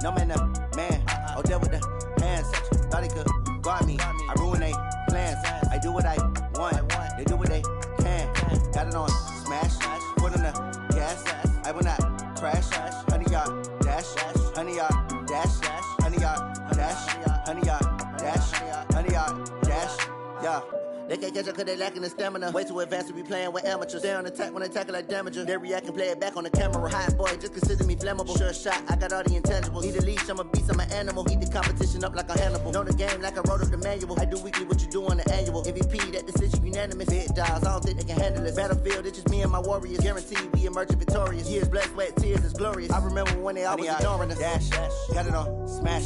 No man, man. Oh, there with the hands. Thought he could guard me. I ruin they plans. I do what I want. They do what they can. Got it on smash. Put on the gas. I will not crash. 100-yard dash. 100-yard dash. 100-yard dash. 100-yard dash. 100-yard dash. Yeah. They can't catch up cause they lacking the stamina. Way too advanced to be playing with amateurs. Stay on attack when they tackle like damager. They react and play it back on the camera. Hot boy, just consider me flammable. Sure shot, I got all the intangibles. Need a leash, I'm a beast, I'm an animal. Eat the competition up like a Hannibal. Know the game like I wrote up the manual. I do weekly what you do on the annual. MVP, that decision unanimous. Big dials, I don't think they can handle it. Battlefield, it's just me and my warriors. Guaranteed we emerge victorious. Years, blood, sweat, tears, it's glorious. I remember when they always ignoring us. Dash, got it on smash.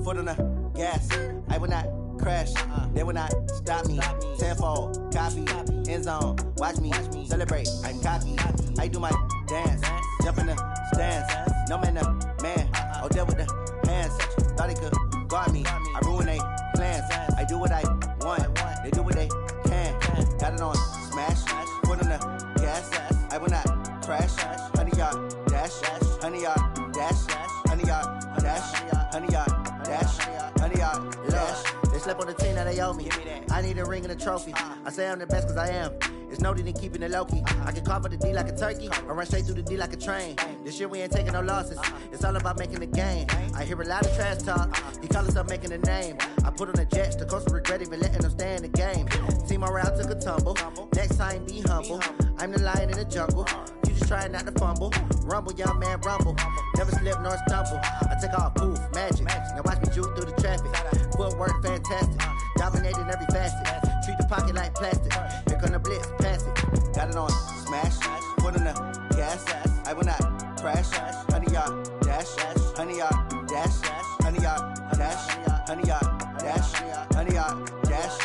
Foot on the gas. I will not crash, they will not stop me. Tenfold, copy, end zone, watch me celebrate. I'm cocky, I do my dance, jump in the stands. No man, man. Oh, there with the hands. Thought he could guard me. I ruin they plans. I do what I want. They do what they can. Got it on smash, put on the gas. I will not crash. 100-yard dash, 100-yard dash, 100-yard dash, 100-yard dash, 100-yard dash. They slept on the team that they owe me. I need a ring and a trophy. I say I'm the best cause I am. It's noted in keeping it low-key. I can carve up the D like a turkey or run straight through the D like a train. This year we ain't taking no losses. It's all about making the game. I hear a lot of trash talk. He call himself making a name. I put on the Jets. The coach will regret even letting them stay in the game. Team morale took a tumble. Next time be humble. I'm the lion in the jungle. You just trying not to fumble. Rumble, young man, rumble. Never slip nor stumble. I take off, poof, magic. Now watch me juke through the traffic. Footwork fantastic. Dominating every facet. Treat the pocket like plastic. Here come the blitz, pass it. Got it on smash. Put on the gas. I will not crash. 100-yard dash. 100-yard dash. 100-yard dash. 100-yard dash. 100-yard dash.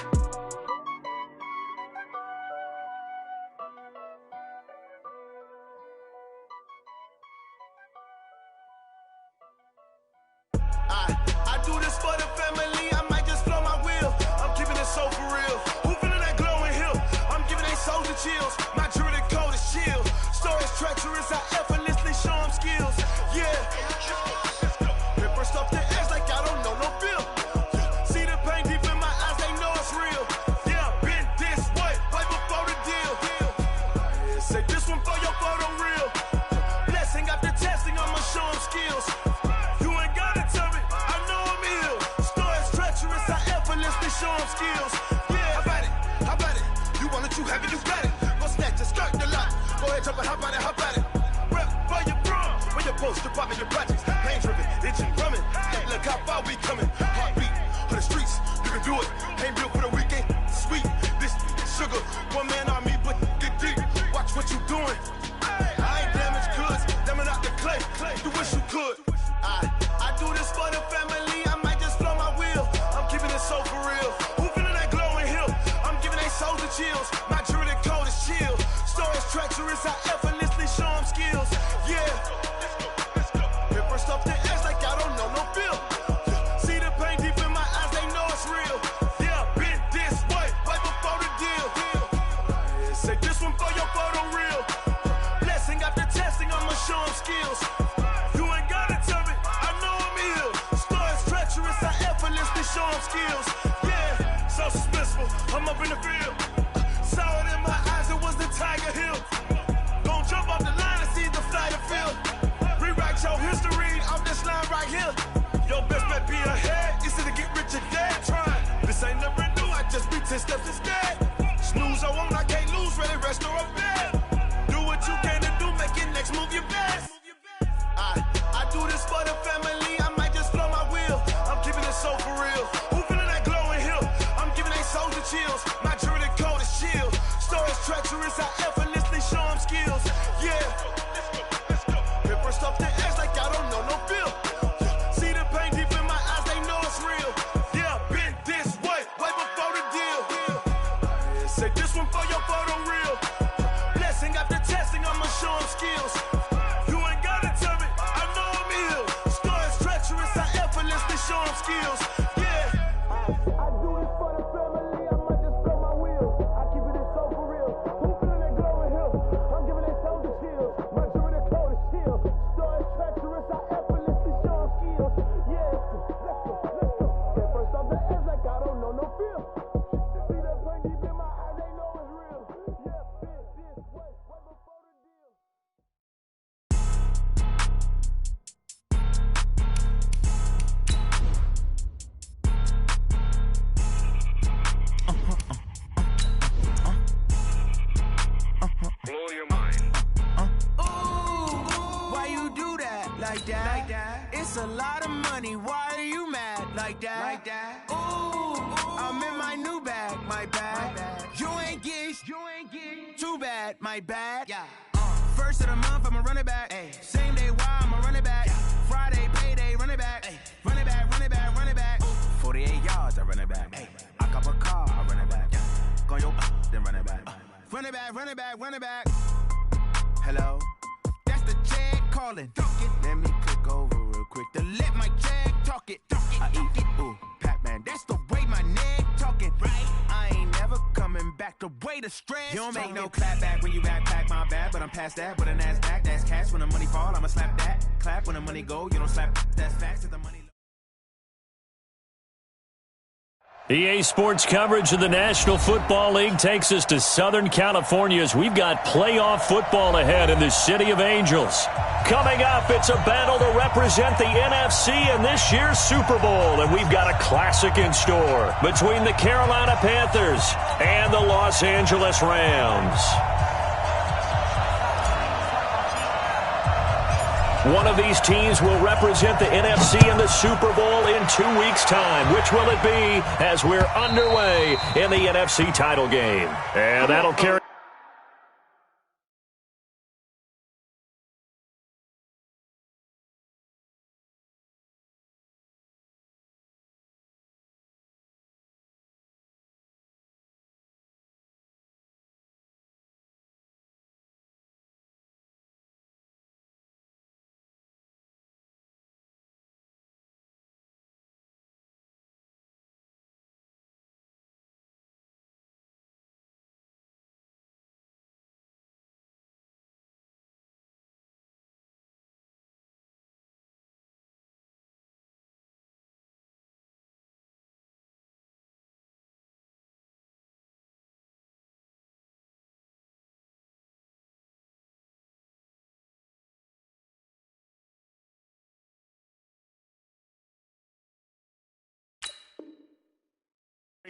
I do this for the family, I might just blow my wheel. I'm keeping it so for real. Who feeling that glowing hill? I'm giving they soldier chills. My jewelry code is chill. Stories treacherous, I effortlessly show them skills. Yeah. Paper stuff to edge like I don't know no bill. See the pain deep in my eyes, they know it's real. Yeah, been this way, way before the deal. Say this one for your photo real. Blessing after testing, I'ma show them skills. Show them skills. Yeah, how about it? You want it, you have it, you got it. Go snatch it, start the lot. Go ahead, jump it, how about it? Rep for your prom, when you're supposed to pop in your projects. Pain driven, itching, drumming. Hey, look how far we coming. Heartbeat on the streets, you can do it. Ain't built for the weekend, sweet. This sugar, one man army, but get deep. Watch what you doing. I ain't damaged goods, damn it out the clay. You wish you could. I do this for the family, I might just blow my wheel. I'm keeping it so for real. Who feeling that glowing hill? I'm giving they soldier chills. My jewelry code is chill. Stories treacherous, I effortlessly show them skills. Yeah. Paper stuff to edge like I don't know no bill. See the pain deep in my eyes, they know it's real. Yeah, been this way, way before the deal. Say this one for your photo real. Blessing after testing, I'ma show them skills. You ain't gotta tell me, I know I'm ill. Stories treacherous, I effortlessly show them skills. Yeah, so suspenseful, I'm up in the field. Saw it in my eyes, it was the Tiger Hill. Gon' jump off the line and see the flight of field. Rewrite your history off this line right here. Your best bet be ahead, easy to get rich or dead trying. This ain't never new, I just be 10 steps instead. Snooze, I won't, I can't lose, ready, rest or a bed. Do what you can to do, make it next move your best. I do this for the family, I might just blow my wheel. I'm keeping it so for real. Who feeling that glowing hill? I'm giving they soldier chills. My jewelry code is chill. Stories treacherous, I effortlessly show them skills. Yeah. Paper stuff to edge like I don't know no bill. See the pain deep in my eyes, they know it's real. Yeah, been this way, way before the deal. Say this one for your photo real. Blessing after testing, I'ma show them skills. You ain't gotta tell me, I know I'm ill. Stories treacherous, I effortlessly show them skills. Yeah. I do this for the family, I might just blow my wheel. I keep it so for real. Who feeling that glowing hill? I'm giving they soldier chills. My jewelry code is chill. Stories treacherous, I effortlessly show them skills. It's a lot of money, why are you mad like that? Ooh, I'm in my new bag, my bad. You ain't get too bad, my bad. Yeah. First of the month, I'ma run it back. Ay. Same day, why I'ma run it back. Yeah. Friday, payday, run it back. Ay. Run it back, run it back, run it back. Ooh. 48 yards, I run it back. Ay. I cop a car, I run it back. Yeah. Go yo, then run it back. Run it back, run it back, run it back. Hello? That's the check calling. Let me click over real quick to let my check talk it. I eat it, ooh, Pac-Man. That's the way my neck talking. Right? I ain't never coming back the way the stress. You don't make no clap back when you backpack, my bad. But I'm past that with a NASDAQ. That's cash when the money fall. I'ma slap that. Clap when the money go. You don't slap. That's facts. The money. EA Sports coverage of the National Football League takes us to Southern California as we've got playoff football ahead in the City of Angels. Coming up, it's a battle to represent the NFC in this year's Super Bowl, and we've got a classic in store between the Carolina Panthers and the Los Angeles Rams. One of these teams will represent the NFC in the Super Bowl in 2 weeks' time. Which will it be as we're underway in the NFC title game? And that'll carry...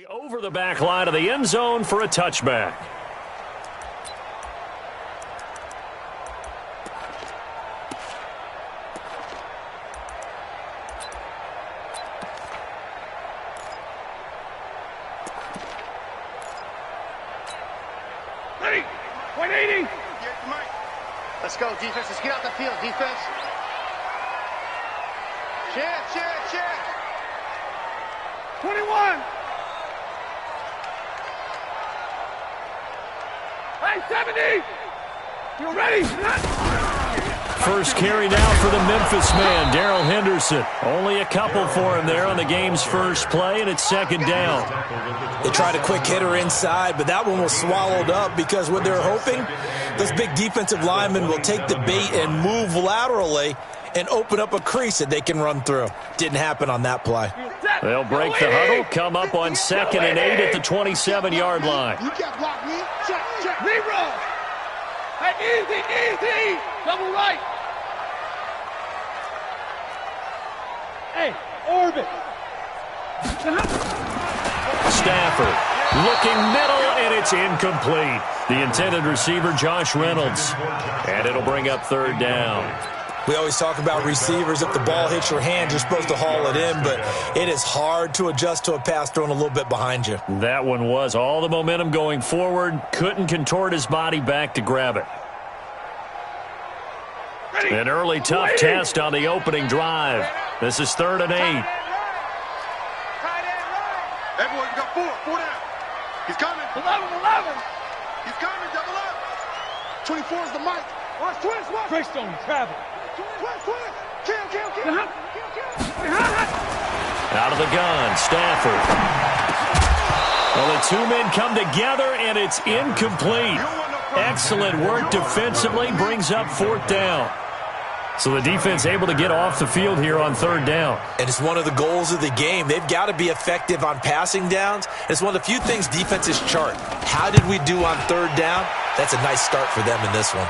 over the back line of the end zone for a touchback. Ready? 180. Let's go, defense. Let's get out the field, defense. Check. 21. Hey, 70. You ready? First carry now for the Memphis man, Darrell Henderson. Only a couple for him there on the game's first play, and it's second down. They tried a quick hitter inside, but that one was swallowed up because what they're hoping, those big defensive linemen will take the bait and move laterally and open up a crease that they can run through. Didn't happen on that play. They'll break the huddle, come up on 2nd and 8 at the 27-yard line. You can't block me. Check. Rerun. Hey, easy. Double right. Hey, orbit. Stafford looking middle, and it's incomplete. The intended receiver, Josh Reynolds. And it'll bring up 3rd down. We always talk about receivers. If the ball hits your hand, you're supposed to haul it in, but it is hard to adjust to a pass thrown a little bit behind you. That one was all the momentum going forward. Couldn't contort his body back to grab it. Ready. An early tough test on the opening drive. This is 3rd and 8. Hey, boy, you got 4 down. He's coming. 11. He's coming, double up. 24 is the mic. Watch, twist. Greystone, travel. Twist. Kill. Out of the gun, Stafford. Well, the two men come together, and it's incomplete. Excellent work defensively, brings up 4th down. So the defense able to get off the field here on 3rd down. And it's one of the goals of the game. They've got to be effective on passing downs. It's one of the few things defenses chart. How did we do on 3rd down? That's a nice start for them in this one.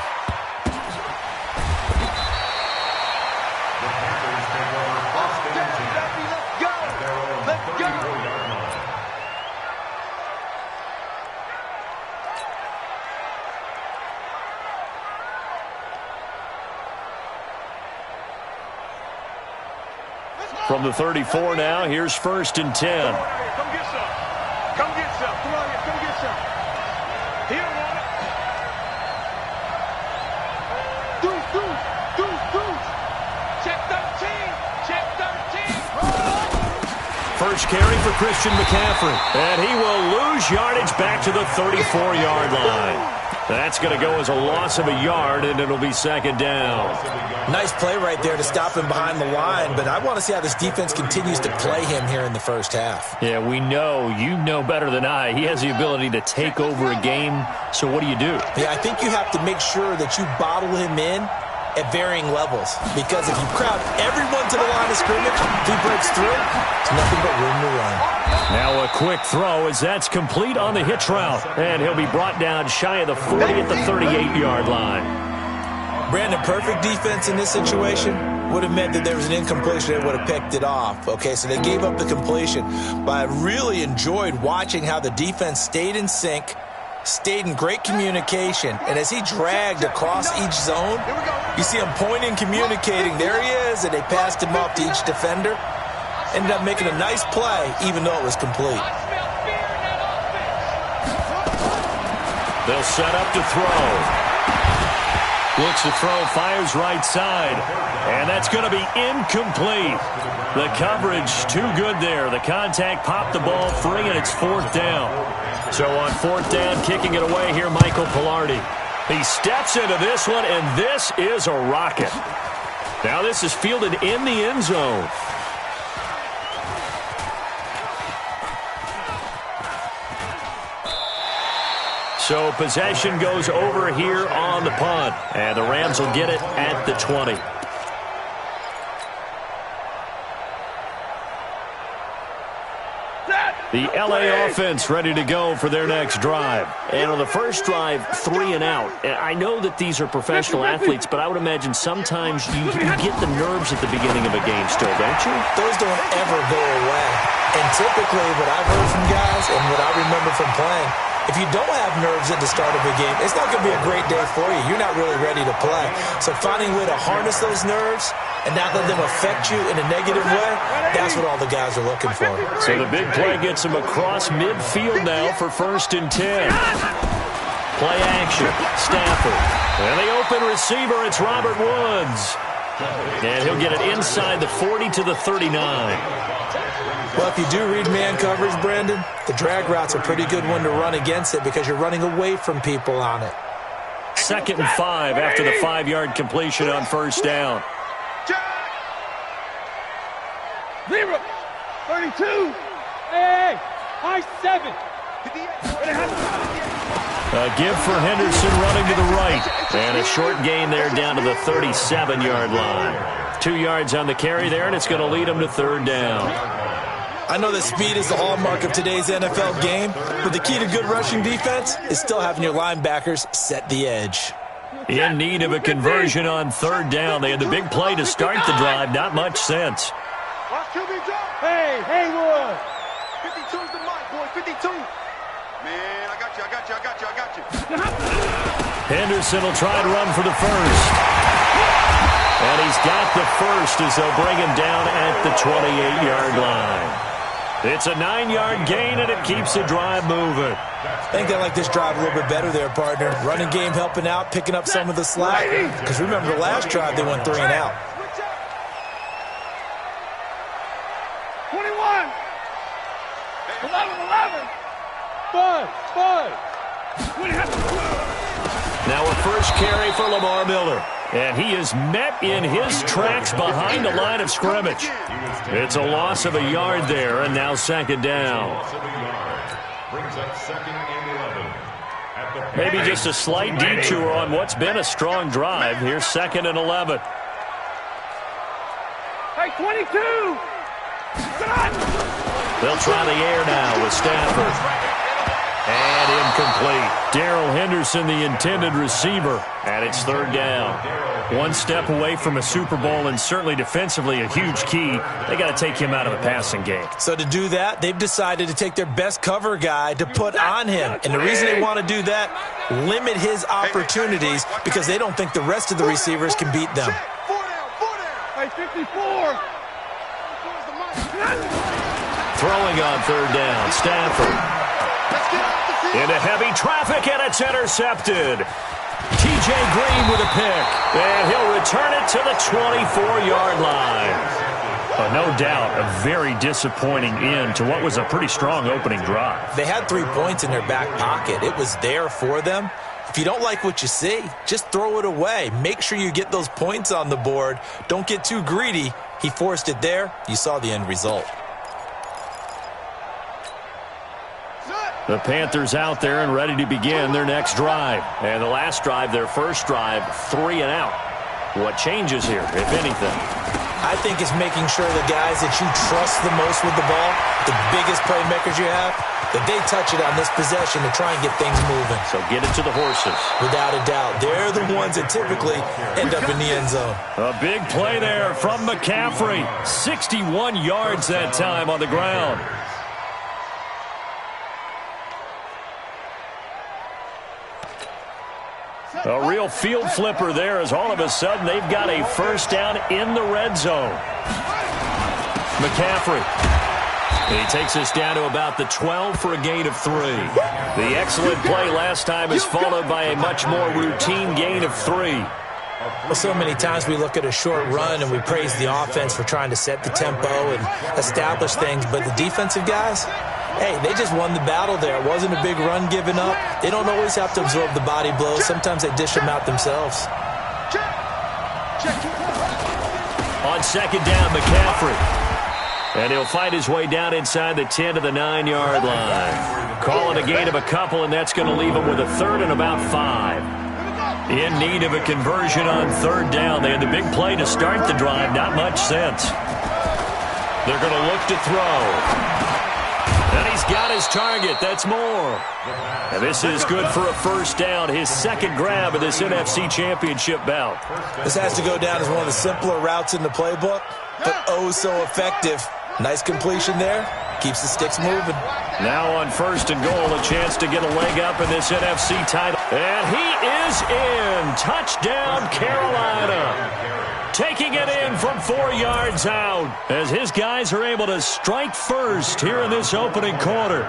From the 34 now, here's 1st and 10. Come get some. Come get some. Come on here. Come get some. He don't want it. Deuce. Check 13. Check 13. First carry for Christian McCaffrey. And he will lose yardage back to the 34-yard line. That's going to go as a loss of a yard, and it'll be 2nd down. Nice play right there to stop him behind the line, but I want to see how this defense continues to play him here in the first half. Yeah, we know. You know better than I. He has the ability to take over a game, so what do you do? Yeah, I think you have to make sure that you bottle him in at varying levels, because if you crowd everyone to the line of scrimmage, if he breaks through, it's nothing but room to run. Now a quick throw as that's complete on the hitch route, and he'll be brought down shy of the 40 at the 38-yard line. Brandon, perfect defense in this situation would have meant that there was an incompletion that would have picked it off. Okay, so they gave up the completion, but I really enjoyed watching how the defense stayed in sync, stayed in great communication, and as he dragged across each zone, you see him pointing, communicating. There he is, and they passed him off to each defender. Ended up making a nice play, even though it was complete. They'll set up to throw. Looks to throw, fires right side, and that's going to be incomplete. The coverage too good there. The contact popped the ball free, and it's 4th down. So on 4th down, kicking it away here, Michael Pilardi. He steps into this one, and this is a rocket. Now this is fielded in the end zone. So possession goes over here on the punt, and the Rams will get it at the 20. The L.A. offense ready to go for their next drive. And on the first drive, 3 and out. And I know that these are professional athletes, but I would imagine sometimes you get the nerves at the beginning of a game still, don't you? Those don't ever go away. And typically what I've heard from guys and what I remember from playing, if you don't have nerves at the start of a game, it's not going to be a great day for you. You're not really ready to play. So finding a way to harness those nerves and not let them affect you in a negative way, that's what all the guys are looking for. So the big play gets him across midfield now for 1st and 10. Play action. Stafford. And the open receiver, it's Robert Woods. And he'll get it inside the 40 to the 39. Well, if you do read man coverage, Brandon, the drag route's a pretty good one to run against it because you're running away from people on it. 2nd and 5 after the 5-yard completion on 1st down. 0, 32. Hey, high 7. A give for Henderson running to the right. And a short gain there down to the 37-yard line. 2 yards on the carry there, and it's going to lead him to 3rd down. I know that speed is the hallmark of today's NFL game, but the key to good rushing defense is still having your linebackers set the edge. In need of a conversion on 3rd down. They had the big play to start the drive. Not much sense. Hey, Haywood. 52's the mic, boy. 52. Man, I got you. Henderson will try to run for the first. And he's got the first as they'll bring him down at the 28-yard line. It's a 9-yard gain, and it keeps the drive moving. I think they like this drive a little bit better there, partner. Running game helping out, picking up some of the slack. Because remember the last drive, they went 3 and out. 21. 11. Bud. Now a first carry for Lamar Miller. And he is met in his tracks behind the line of scrimmage. It's a loss of a yard there, and now 2nd down. Maybe just a slight detour on what's been a strong drive. Here's 2nd and 11. Hey, 22. They'll try the air now with Stafford. And incomplete. Darrell Henderson, the intended receiver, and it's 3rd down. 1 step away from a Super Bowl, and certainly defensively a huge key. They got to take him out of the passing game. So to do that, they've decided to take their best cover guy to put on him. And the reason they want to do that, limit his opportunities because they don't think the rest of the receivers can beat them. Hey, 54. Throwing on third down, Stafford. Into heavy traffic, and it's intercepted. T.J. Green with a pick, and he'll return it to the 24-yard line. No doubt, a very disappointing end to what was a pretty strong opening drive. They had 3 points in their back pocket. It was there for them. If you don't like what you see, just throw it away. Make sure you get those points on the board. Don't get too greedy. He forced it there. You saw the end result. The Panthers out there and ready to begin their next drive. And the last drive, their first drive, 3 and out. What changes here, if anything? I think it's making sure the guys that you trust the most with the ball, the biggest playmakers you have, that they touch it on this possession to try and get things moving. So get it to the horses. Without a doubt. They're the ones that typically end up in the end zone. A big play there from McCaffrey. 61 yards that time on the ground. A real field flipper there as all of a sudden they've got a first down in the red zone. McCaffrey. He takes us down to about the 12 for a gain of 3. The excellent play last time is followed by a much more routine gain of 3. Well, so many times we look at a short run and we praise the offense for trying to set the tempo and establish things, but the defensive guys, hey, they just won the battle there. It wasn't a big run given up. They don't always have to absorb the body blows. Sometimes they dish them out themselves. On second down, McCaffrey. And he'll fight his way down inside the 10 to the 9-yard line. Calling a gain of a couple, and that's going to leave him with a third and about 5. In need of a conversion on third down. They had the big play to start the drive. Not much sense. They're going to look to throw. And he's got his target. That's more. And this is good for a first down. His second grab of this NFC Championship bout. This has to go down as one of the simpler routes in the playbook, but oh so effective. Nice completion there. Keeps the sticks moving. Now on first and goal, a chance to get a leg up in this NFC title. And he is in. Touchdown, Carolina. Taking it in from 4 yards out as his guys are able to strike first here in this opening quarter.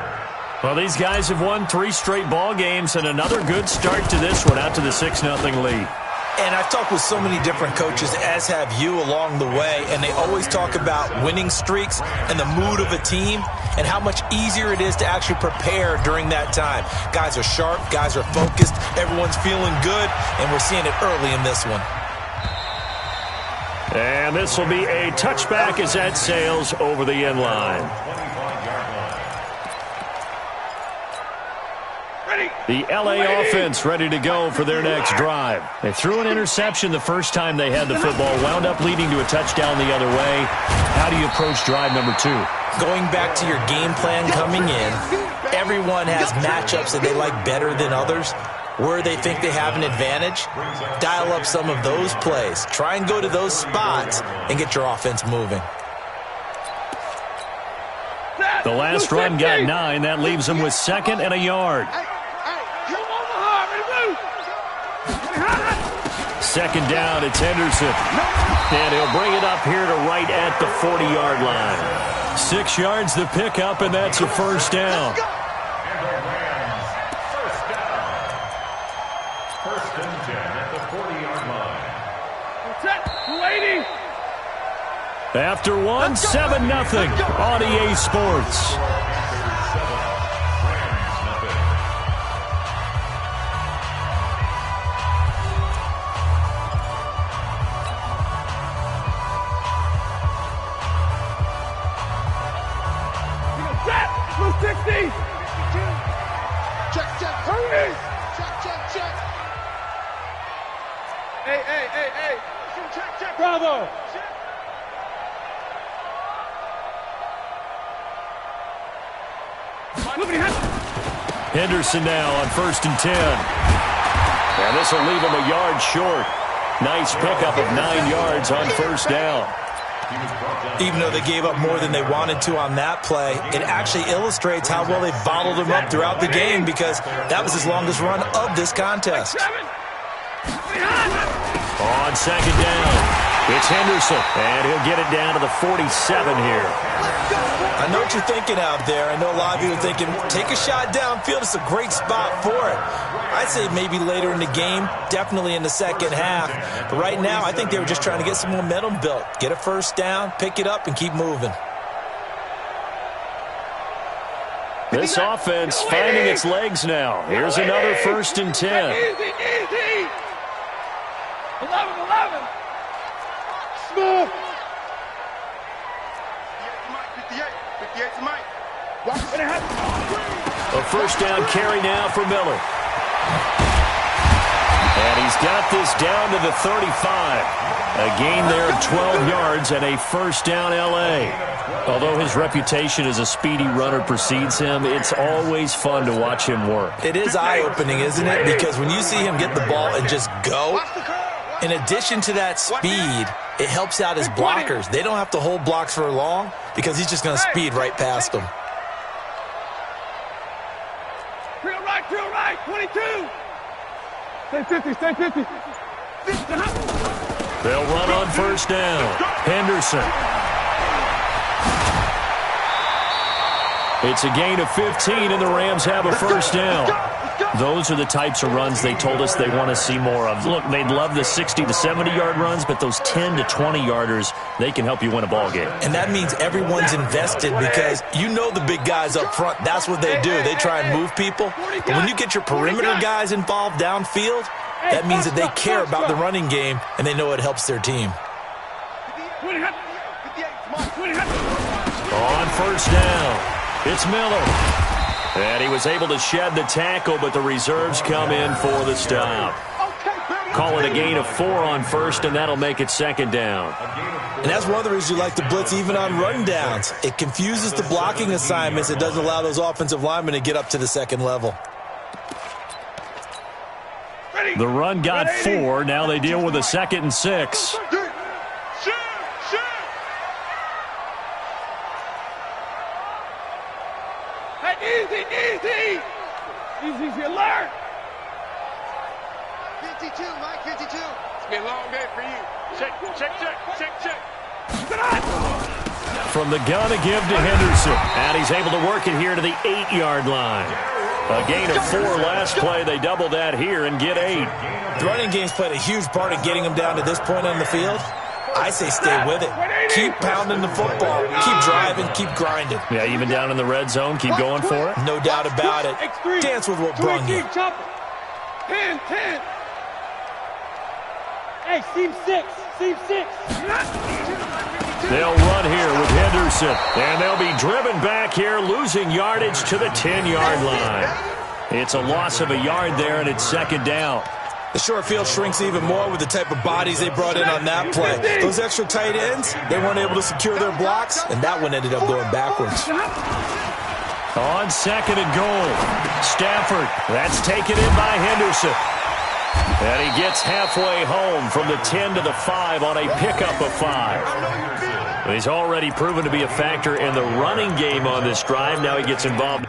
Well, these guys have won 3 straight ball games and another good start to this one out to the 6-0 lead. And I've talked with so many different coaches, as have you along the way, and they always talk about winning streaks and the mood of a team and how much easier it is to actually prepare during that time. Guys are sharp, guys are focused, everyone's feeling good, and we're seeing it early in this one. And this will be a touchback as that sails over the end line. The L.A. offense ready to go for their next drive. They threw an interception the first time they had the football, wound up leading to a touchdown the other way. How do you approach drive number 2? Going back to your game plan coming in, everyone has matchups that they like better than others. Where they think they have an advantage, dial up some of those plays. Try and go to those spots and get your offense moving. The last run got 9. That leaves them with 2nd and a yard. Second down, it's Henderson. And he'll bring it up here to right at the 40-yard line. 6 yards the pickup, and that's a first down. First and 10 at the 40-yard line. After one, 7-0 on EA Sports. Hey. Bravo. Henderson now on 1st and 10. And this will leave him a yard short. Nice pickup of 9 yards on first down. Even though they gave up more than they wanted to on that play, it actually illustrates how well they bottled him up throughout the game because that was his longest run of this contest. On second down, It's Henderson, and he'll get it down to the 47 here. I know what you're thinking out there. I know a lot of you are thinking, take a shot downfield. It's a great spot for it. I'd say maybe later in the game, definitely in the second half. But right now, I think they were just trying to get some momentum built. Get a first down, pick it up, and keep moving. This offense finding its legs now. Here's another 1st and 10. Easy. 11. Smooth. 58 to Mike. A first down carry now for Miller. And he's got this down to the 35. A gain there of 12 yards and a first down L.A. Although his reputation as a speedy runner precedes him, it's always fun to watch him work. It is eye-opening, isn't it? Because when you see him get the ball and just go, in addition to that speed, it helps out his blockers. They don't have to hold blocks for long because he's just going to speed right past them. Drill right, 22. Stay 50. They'll run on first down. Henderson. It's a gain of 15, and the Rams have a first down. Those are the types of runs they told us they want to see more of. Look, they'd love the 60 to 70-yard runs, but those 10 to 20-yarders, they can help you win a ball game. And that means everyone's invested because you know the big guys up front, that's what they do. They try and move people. But when you get your perimeter guys involved downfield, that means that they care about the running game, and they know it helps their team. On first down, it's Miller. And he was able to shed the tackle, but the reserves come in for the stop. Call it a gain of 4 on first, and that'll make it second down. And that's one of the reasons you like to blitz even on run downs. It confuses the blocking assignments. It doesn't allow those offensive linemen to get up to the second level. The run got 4. Now they deal with a 2nd and 6. Easy, alert. 52, Mike, 52. It's been a long day for you. Check. From the gun, a give to Henderson. And he's able to work it here to the 8-yard line. A gain of 4 last play. They double that here and get 8. The running game's played a huge part in getting them down to this point on the field. I say stay with it. Keep pounding the football. Keep driving. Keep grinding. Yeah, even down in the red zone, keep going for it. No doubt about it. Dance with what brung you. 10. Hey, seam 6. They'll run here with Henderson. And they'll be driven back here, losing yardage to the 10-yard line. It's a loss of a yard there, and it's second down. The short field shrinks even more with the type of bodies they brought in on that play. Those extra tight ends, they weren't able to secure their blocks, and that one ended up going backwards. On 2nd and goal, Stafford. That's taken in by Henderson. And he gets halfway home from the 10 to the 5 on a pickup of 5. He's already proven to be a factor in the running game on this drive. Now he gets involved.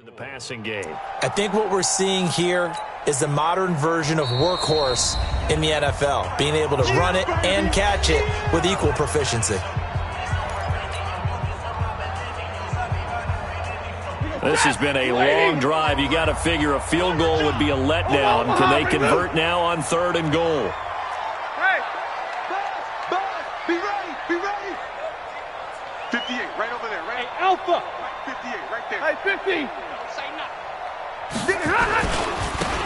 The passing game. I think what we're seeing here is the modern version of workhorse in the NFL, being able to run it and catch it with equal proficiency. This has been a long drive. You got to figure a field goal would be a letdown. Can they convert now on 3rd and goal? Hey, be ready. 58, right over there, right? Hey, Alpha. 58, right there. Hey, 50.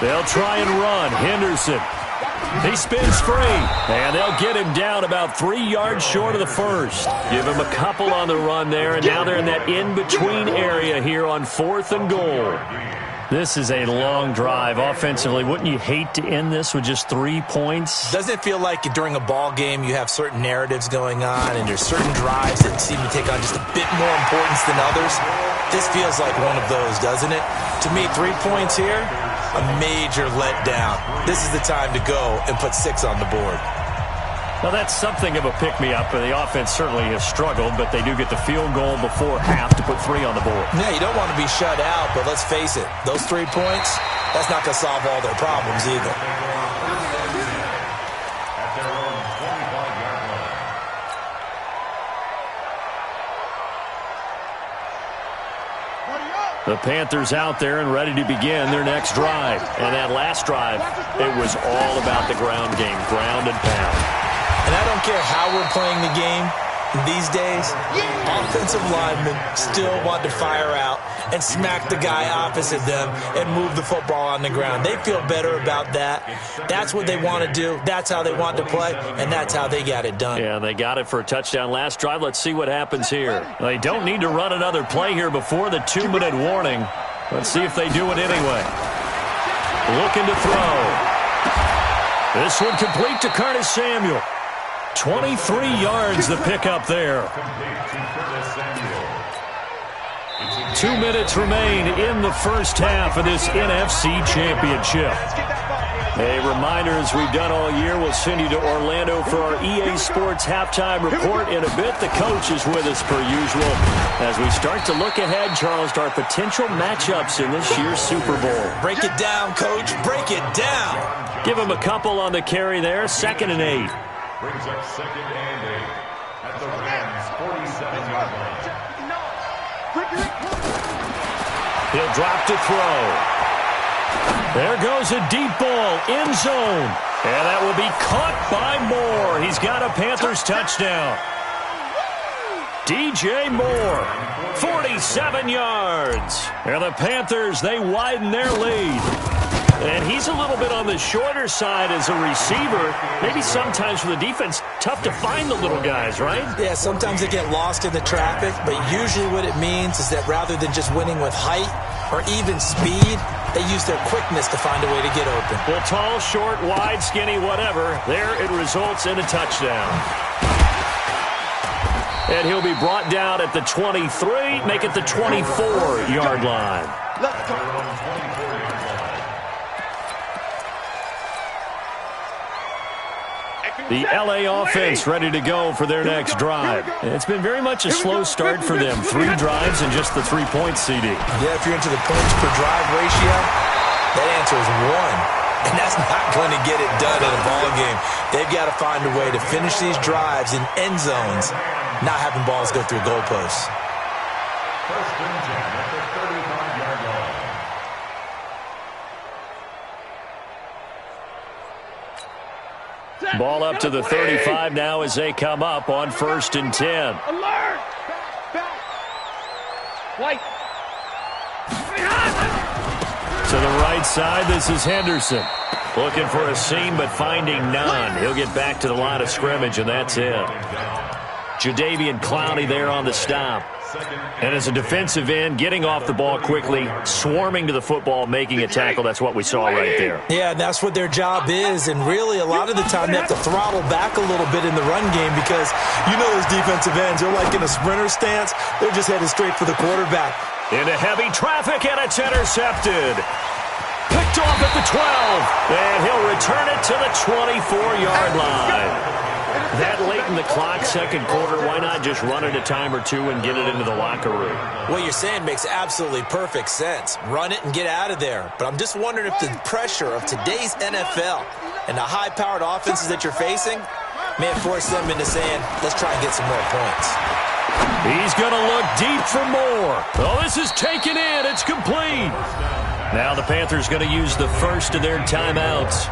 They'll try and run. Henderson. He spins free. And they'll get him down about 3 yards short of the first. Give him a couple on the run there, and now they're in that in-between area here on 4th and goal. This is a long drive offensively. Wouldn't you hate to end this with just 3 points? Doesn't it feel like during a ball game you have certain narratives going on and there's certain drives that seem to take on just a bit more importance than others? This feels like one of those, doesn't it? To me, 3 points here, a major letdown. This is the time to go and put 6 on the board. Well, that's something of a pick-me-up. The offense certainly has struggled, but they do get the field goal before half to put 3 on the board. Yeah, you don't want to be shut out, but let's face it, those 3 points, that's not going to solve all their problems either. The Panthers out there and ready to begin their next drive. And that last drive, it was all about the ground game, ground and pound. And I don't care how we're playing the game these days, offensive linemen still want to fire out and smack the guy opposite them and move the football on the ground. They feel better about that. That's what they want to do. That's how they want to play, and that's how they got it done. Yeah, they got it for a touchdown last drive. Let's see what happens here. They don't need to run another play here before the 2-minute warning. Let's see if they do it anyway. Looking to throw. This one complete to Curtis Samuel. 23 yards the pickup there. 2 minutes remain in the first half of this NFC Championship. A reminder, as we've done all year, we'll send you to Orlando for our EA Sports halftime report in a bit. The coach is with us per usual as we start to look ahead, Charles, to our potential matchups in this year's Super Bowl. Break it down, Coach. Break it down. Give him a couple on the carry there. 2nd and 8. Brings up 2nd and 8 at the Rams' 47-yard line. He'll drop to throw. There goes a deep ball, end zone. And that will be caught by Moore. He's got a Panthers touchdown. DJ Moore, 47 yards. And the Panthers, they widen their lead. And he's a little bit on the shorter side as a receiver. Maybe sometimes for the defense, tough to find the little guys, right? Yeah, sometimes they get lost in the traffic, but usually what it means is that rather than just winning with height or even speed, they use their quickness to find a way to get open. Well, tall, short, wide, skinny, whatever, there it results in a touchdown. And he'll be brought down at the 23, make it the 24-yard line. Let's go. The LA offense ready to go for their next drive. It's been very much a slow start for them. 3 drives and just the 3 points, CD. Yeah, if you're into the points per drive ratio, that answer is 1. And that's not going to get it done in a ball game. They've got to find a way to finish these drives in end zones, not having balls go through goalposts. 1st and 10 at the 35-yard line. Ball up to the 35 now as they come up on 1st and 10. Alert! White. To the right side, this is Henderson. Looking for a seam, but finding none. He'll get back to the line of scrimmage, and that's it. Jadeveon Clowney there on the stop. And as a defensive end, getting off the ball quickly, swarming to the football, making a tackle. That's what we saw right there. Yeah, that's what their job is. And really, a lot of the time, they have to throttle back a little bit in the run game because you know those defensive ends, they're like in a sprinter stance. They're just headed straight for the quarterback. Into heavy traffic, and it's intercepted. Picked off at the 12, and he'll return it to the 24-yard line. That late in the clock, 2nd quarter, why not just run it a time or 2 and get it into the locker room? What you're saying makes absolutely perfect sense. Run it and get out of there. But I'm just wondering if the pressure of today's NFL and the high-powered offenses that you're facing may force them into saying, let's try and get some more points. He's going to look deep for more. Oh, this is taken in. It's complete. Now the Panthers going to use the first of their timeouts,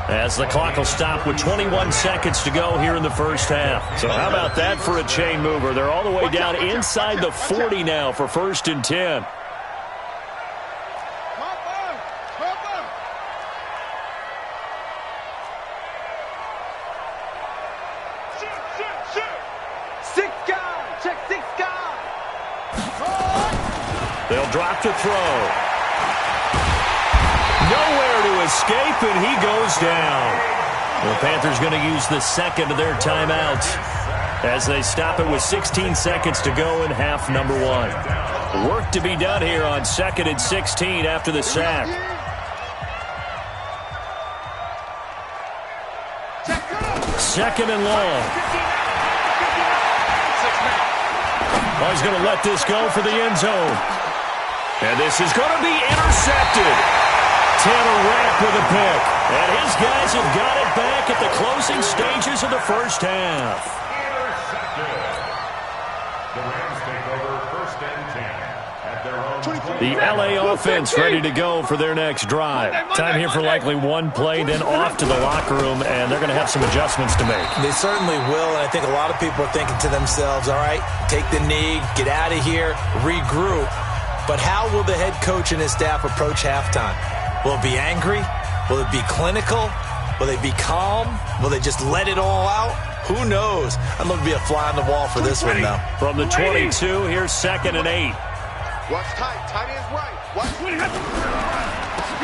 as the clock will stop with 21 seconds to go here in the first half. So how about that for a chain mover? They're all the way down inside the 40 now for 1st and 10. They'll drop to throw. Nowhere to escape, and he goes down. The Panthers going to use the 2nd of their timeouts as they stop it with 16 seconds to go in half number 1. Work to be done here on 2nd and 16 after the sack. second and long. Oh, he's going to let this go for the end zone. And this is going to be intercepted. Tanner Rapp with a pick. And his guys have got it back at the closing stages of the first half. The Rams take over first and 10 at their own 20. The LA offense ready to go for their next drive. Time here for likely one play, then off to the locker room, and they're going to have some adjustments to make. They certainly will, and I think a lot of people are thinking to themselves, all right, take the knee, get out of here, regroup. But how will the head coach and his staff approach halftime? Will it be angry? Will it be clinical? Will they be calm? Will they just let it all out? Who knows? I'd love to be a fly on the wall for this one, though. From the 22, here's 2nd and 8. Watch tight. Tight end's right. Watch.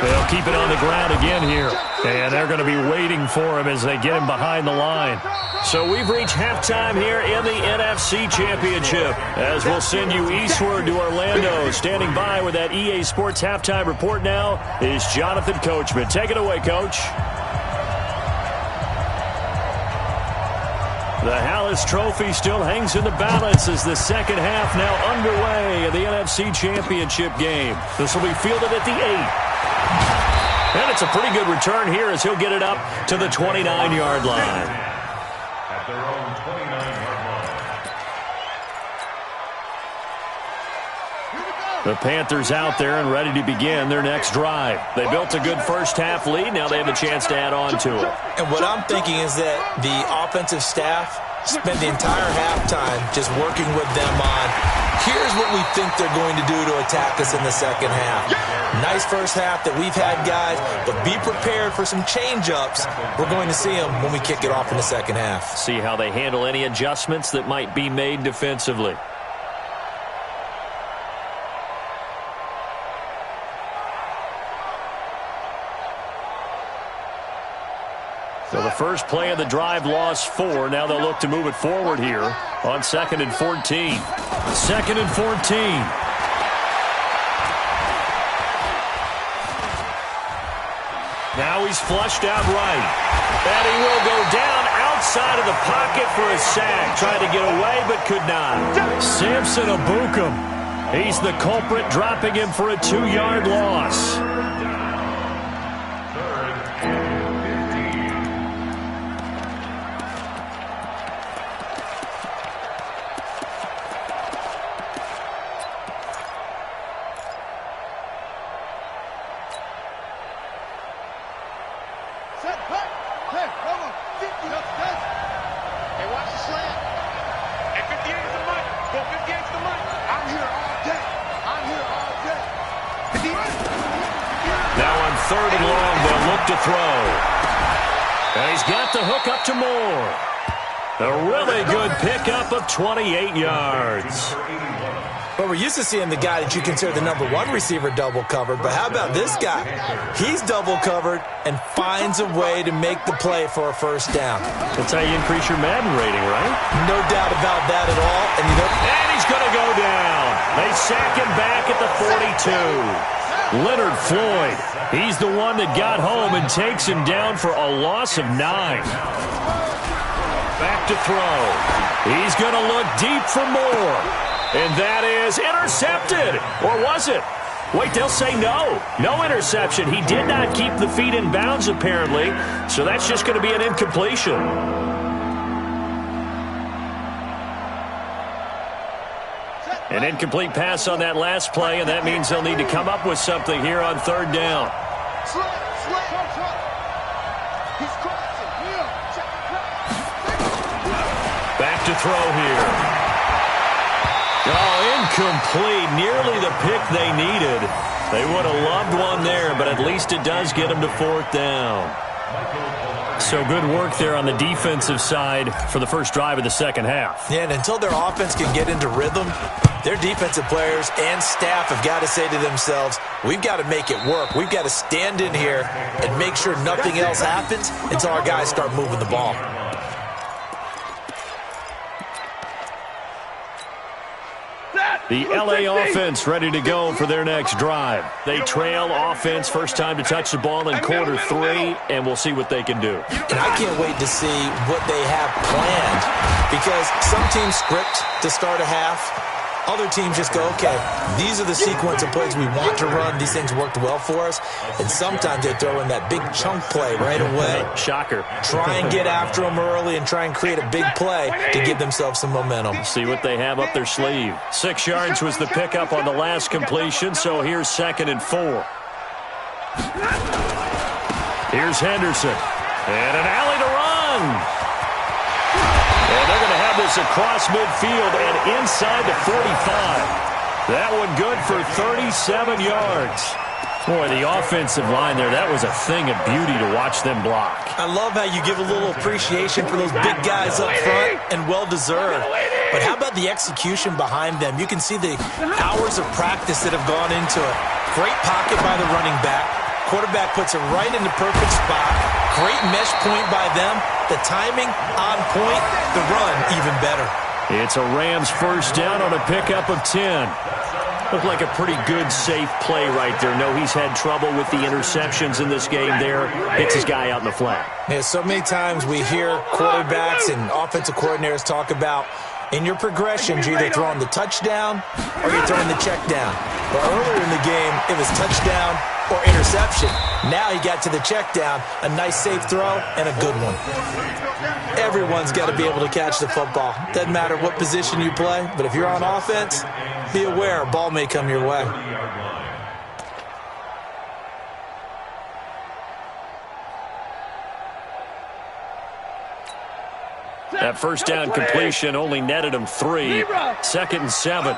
They'll keep it on the ground again here. And they're going to be waiting for him as they get him behind the line. So we've reached halftime here in the NFC Championship. As we'll send you eastward to Orlando. Standing by with that EA Sports halftime report now is Jonathan Coachman. Take it away, Coach. The Hallis Trophy still hangs in the balance as the second half now underway in the NFC Championship game. This will be fielded at the 8. And it's a pretty good return here as he'll get it up to the 29-yard line. At their own 29-yard line. The Panthers out there and ready to begin their next drive. They built a good first half lead. Now they have a chance to add on to it. And what I'm thinking is that the offensive staff spent the entire halftime just working with them on, here's what we think they're going to do to attack us in the second half. Nice first half that we've had, guys, but be prepared for some change-ups. We're going to see them when we kick it off in the second half. See how they handle any adjustments that might be made defensively. So the first play of the drive lost 4. Now they'll look to move it forward here on 2nd and 14. 2nd and 14. Now he's flushed out right. And he will go down outside of the pocket for a sack. Tried to get away but could not. Samson Abukum. He's the culprit, dropping him for a 2-yard loss. To Moore. A really good pickup of 28 yards. But we're used to seeing the guy that you consider the number 1 receiver double covered. But how about this guy? He's double covered and finds a way to make the play for a first down. That's how you increase your Madden rating, right? No doubt about that at all. And he's going to go down. They sack him back at the 42. Leonard Floyd, he's the one that got home and takes him down for a loss of 9. Back to throw. He's going to look deep for more. And that is intercepted. Or was it? Wait, they'll say no. No interception. He did not keep the feet in bounds, apparently. So that's just going to be an incompletion. An incomplete pass on that last play, and that means they'll need to come up with something here on 3rd down. Back to throw here. Oh, incomplete. Nearly the pick they needed. They would have loved one there, but at least it does get them to 4th down. So good work there on the defensive side for the first drive of the second half. Yeah, and until their offense can get into rhythm, their defensive players and staff have got to say to themselves, we've got to make it work. We've got to stand in here and make sure nothing else happens until our guys start moving the ball. The LA offense ready to go for their next drive. They trail offense, first time to touch the ball in quarter 3, and we'll see what they can do. And I can't wait to see what they have planned, because some teams script to start a half. Other teams just go, okay, these are the sequence of plays we want to run. These things worked well for us. And sometimes they throw in that big chunk play right away. Shocker. Try and get after them early and try and create a big play to give themselves some momentum. See what they have up their sleeve. 6 yards was the pickup on the last completion, so here's 2nd and 4. Here's Henderson. And an alley to run. And they're going to have this across midfield and inside the 45. That one good for 37 yards. Boy, the offensive line there, that was a thing of beauty to watch them block. I love how you give a little appreciation for those big guys up front, and well-deserved. But how about the execution behind them? You can see the hours of practice that have gone into it. Great pocket by the running back. Quarterback puts it right in the perfect spot. Great mesh point by them. The timing on point. The run even better. It's a Rams first down on a pickup of 10. Looked like a pretty good, safe play right there. No, he's had trouble with the interceptions in this game there. Hits his guy out in the flat. Yeah, so many times we hear quarterbacks and offensive coordinators talk about in your progressions, you're either throwing the touchdown or you're throwing the check down. But earlier in the game, it was touchdown or interception. Now he got to the check down, a nice safe throw, and a good one. Everyone's got to be able to catch the football. Doesn't matter what position you play, but if you're on offense, be aware a ball may come your way. That first down completion only netted him 3. 2nd and 7.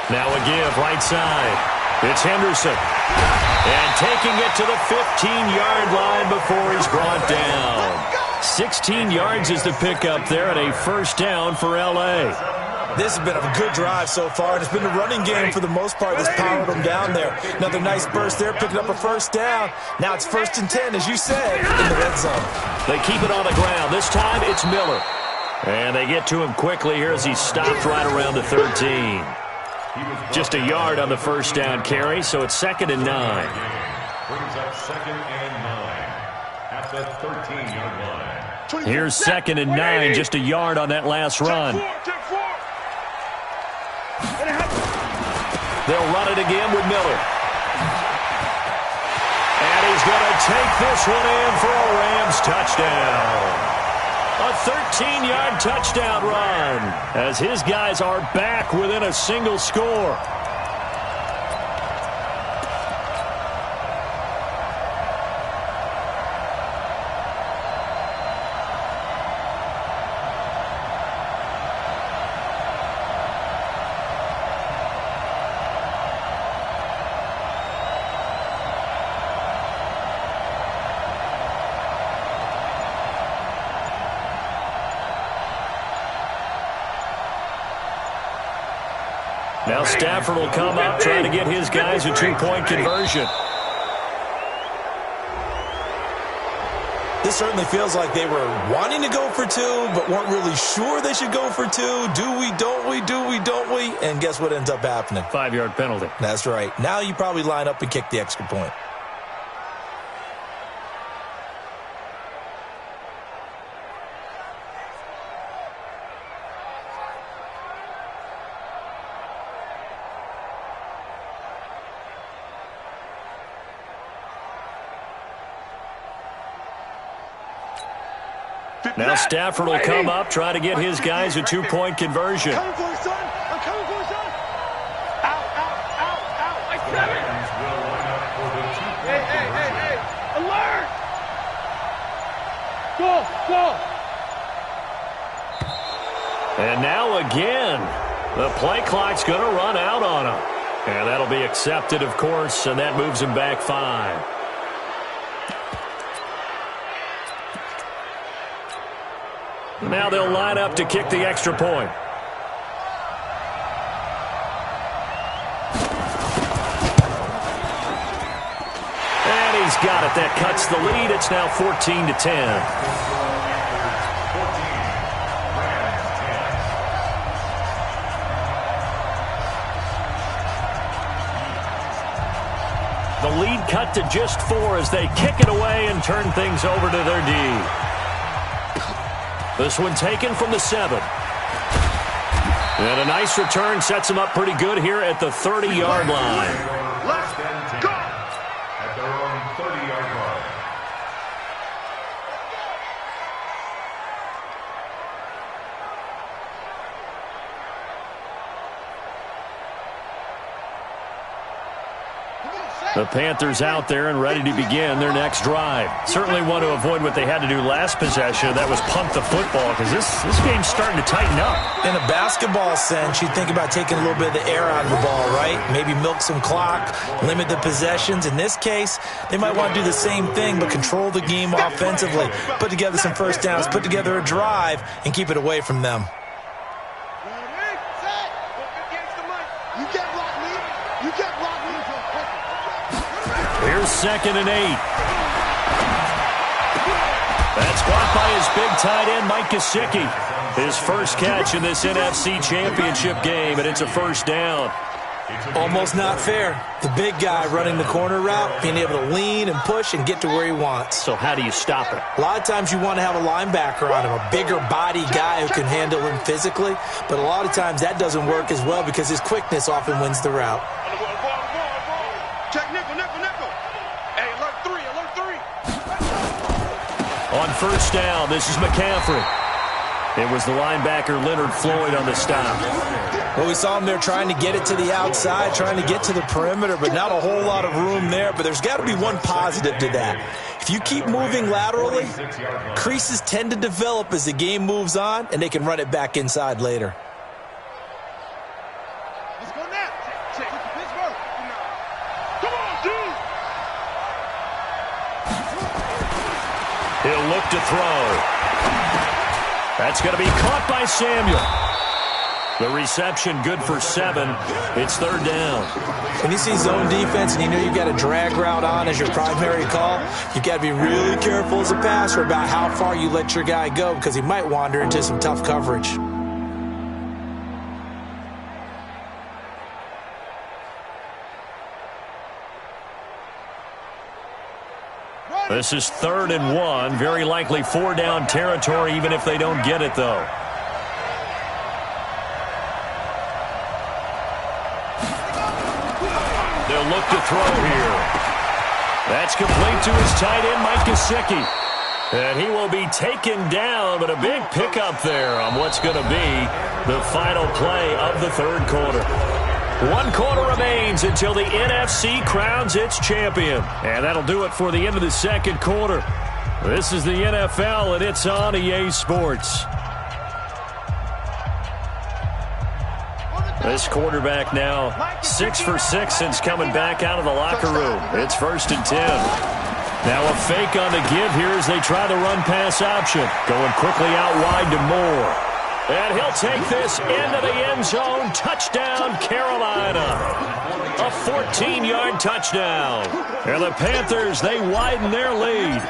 Now a give, right side. It's Henderson. And taking it to the 15-yard line before he's brought down. 16 yards is the pickup there, and a first down for L.A. This has been a good drive so far, and it's been the running game for the most part that's powered them down there. Another nice burst there, picking up a first down. Now it's 1st and 10, as you said, in the red zone. They keep it on the ground. This time it's Miller. And they get to him quickly here as he stopped right around the 13. Just a yard on the first down carry, so it's 2nd and 9. Brings up 2nd and 9 at the 13-yard line. Here's 2nd and 9, just a yard on that last run. They'll run it again with Miller. And he's going to take this one in for a Rams touchdown. A 13-yard touchdown run as his guys are back within a single score. Now Stafford will come up trying to get his guys a 2-point conversion. This certainly feels like they were wanting to go for 2, but weren't really sure they should go for 2. Do we, don't we, do we, don't we? And guess what ends up happening? 5-yard penalty. That's right. Now you probably line up and kick the extra point. Now Stafford will come up, try to get his guys a 2-point conversion. Coming for you, son. I'm coming for you, son. Out, out, out, out. I said it. Hey. Alert. Go. And now again, the play clock's going to run out on him. And that'll be accepted, of course, and that moves him back 5. Now they'll line up to kick the extra point. And he's got it. That cuts the lead. It's now 14-10. The lead cut to just 4 as they kick it away and turn things over to their D. This one taken from the 7. And a nice return sets them up pretty good here at the 30-yard line. Let's go! At their own 30-yard line. The Panthers out there and ready to begin their next drive. Certainly want to avoid what they had to do last possession. That was punt the football because this game's starting to tighten up. In a basketball sense, you think about taking a little bit of the air out of the ball, right? Maybe milk some clock, limit the possessions. In this case, they might want to do the same thing but control the game offensively. Put together some first downs, put together a drive, and keep it away from them. Here's 2nd and 8. That's caught by his big tight end, Mike Gesicki. His first catch in this NFC Championship game, and it's a first down. Almost not fair. The big guy running the corner route, being able to lean and push and get to where he wants. So how do you stop it? A lot of times you want to have a linebacker on him, a bigger body guy who can handle him physically, but a lot of times that doesn't work as well because his quickness often wins the route. Check nickel. Hey, alert 3. On first down, this is McCaffrey. It was the linebacker Leonard Floyd on the stop. Well, we saw him there trying to get it to the outside, trying to get to the perimeter, but not a whole lot of room there. But there's got to be one positive to that. If you keep moving laterally, creases tend to develop as the game moves on, and they can run it back inside later. Let's go now. Check Pittsburgh. Come on, dude. He'll look to throw. That's going to be caught by Samuel. The reception good for 7. It's 3rd down. When you see zone defense and you know you've got a drag route on as your primary call, you've got to be really careful as a passer about how far you let your guy go because he might wander into some tough coverage. This is 3rd and 1. Very likely 4-down territory even if they don't get it, though. They'll look to throw here. That's complete to his tight end, Mike Gesicki. And he will be taken down, but a big pickup there on what's going to be the final play of the 3rd quarter. 1 quarter remains until the NFC crowns its champion. And that'll do it for the end of the 2nd quarter. This is the NFL, and it's on EA Sports. This quarterback now 6 for 6 since coming back out of the locker room. It's 1st and 10. Now a fake on the give here as they try the run-pass option. Going quickly out wide to Moore. And he'll take this into the end zone. Touchdown, Carolina. A 14-yard touchdown. And the Panthers, they widen their lead.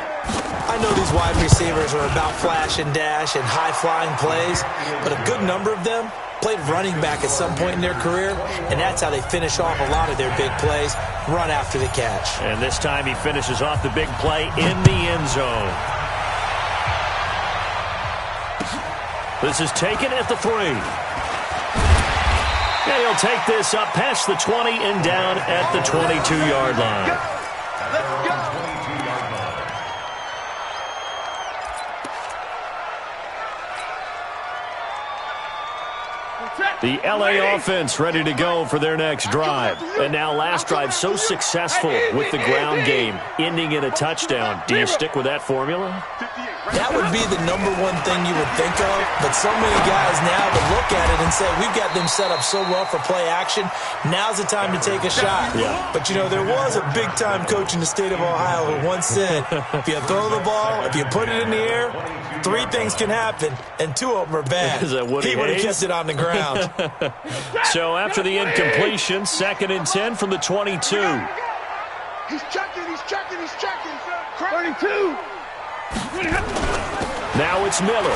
I know these wide receivers are about flash and dash and high-flying plays, but a good number of them played running back at some point in their career, and that's how they finish off a lot of their big plays, run after the catch. And this time he finishes off the big play in the end zone. This is taken at the 3. And he'll take this up past the 20 and down at the 22-yard line. Let's go. The LA offense ready to go for their next drive. And now last drive so successful with the ground game, ending in a touchdown. Do you stick with that formula? That would be the number one thing you would think of, but so many guys now would look at it and say, we've got them set up so well for play action, now's the time to take a shot. Yeah. But, you know, there was a big-time coach in the state of Ohio who once said, if you throw the ball, if you put it in the air, 3 things can happen, and 2 of them are bad. Is that Woody He would have Hayes? kept it on the ground. So after the incompletion, 2nd and 10 from the 22. He's checking. 32. Now it's Miller.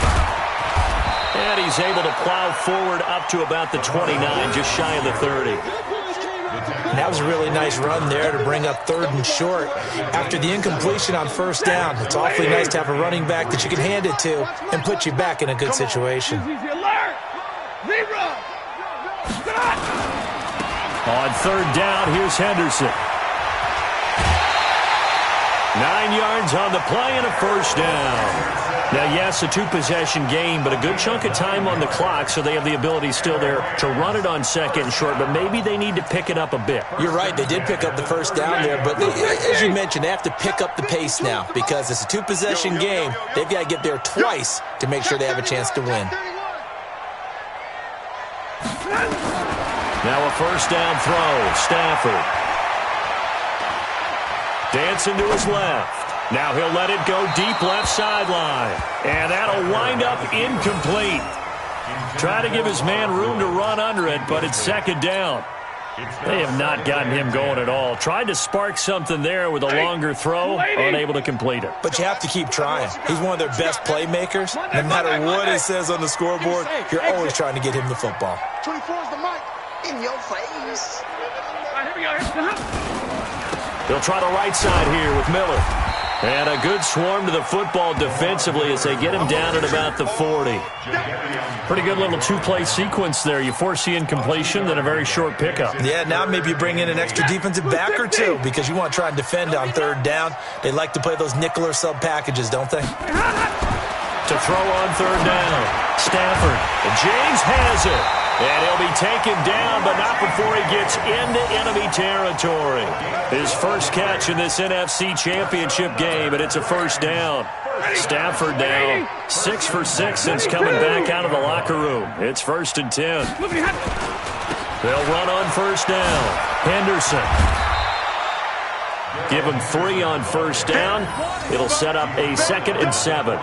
And he's able to plow forward up to about the 29, just shy of the 30. And that was a really nice run there to bring up 3rd and short. After the incompletion on 1st down, it's awfully nice to have a running back that you can hand it to and put you back in a good situation. On 3rd down, here's Henderson. 9 yards on the play and a 1st down. Now, yes, a 2-possession game, but a good chunk of time on the clock, so they have the ability still there to run it on 2nd and short, but maybe they need to pick it up a bit. You're right. They did pick up the 1st down there, but as you mentioned, they have to pick up the pace now because it's a 2-possession game. They've got to get there twice to make sure they have a chance to win. Now a 1st down throw. Stafford. Dancing to his left. Now he'll let it go deep left sideline. And that'll wind up incomplete. Try to give his man room to run under it, but it's 2nd down. They have not gotten him going at all. Tried to spark something there with a longer throw, unable to complete it. But you have to keep trying. He's one of their best playmakers. No matter what it says on the scoreboard, you're always trying to get him the football. 24 is the mic. In your face. All right, here we go. They'll try the right side here with Miller. And a good swarm to the football defensively as they get him down at about the 40. Pretty good little 2-play sequence there. You force the incompletion, then a very short pickup. Yeah, now maybe you bring in an extra defensive back or two because you want to try and defend on 3rd down. They like to play those nickel or sub packages, don't they? To throw on 3rd down. Stafford. James has it. And he'll be taken down, but not before he gets into enemy territory. His first catch in this NFC Championship game, and it's a 1st down. Stafford now 6 for 6 since coming back out of the locker room. It's 1st and 10. They'll run on 1st down. Henderson. Give him 3 on 1st down. It'll set up a 2nd and 7.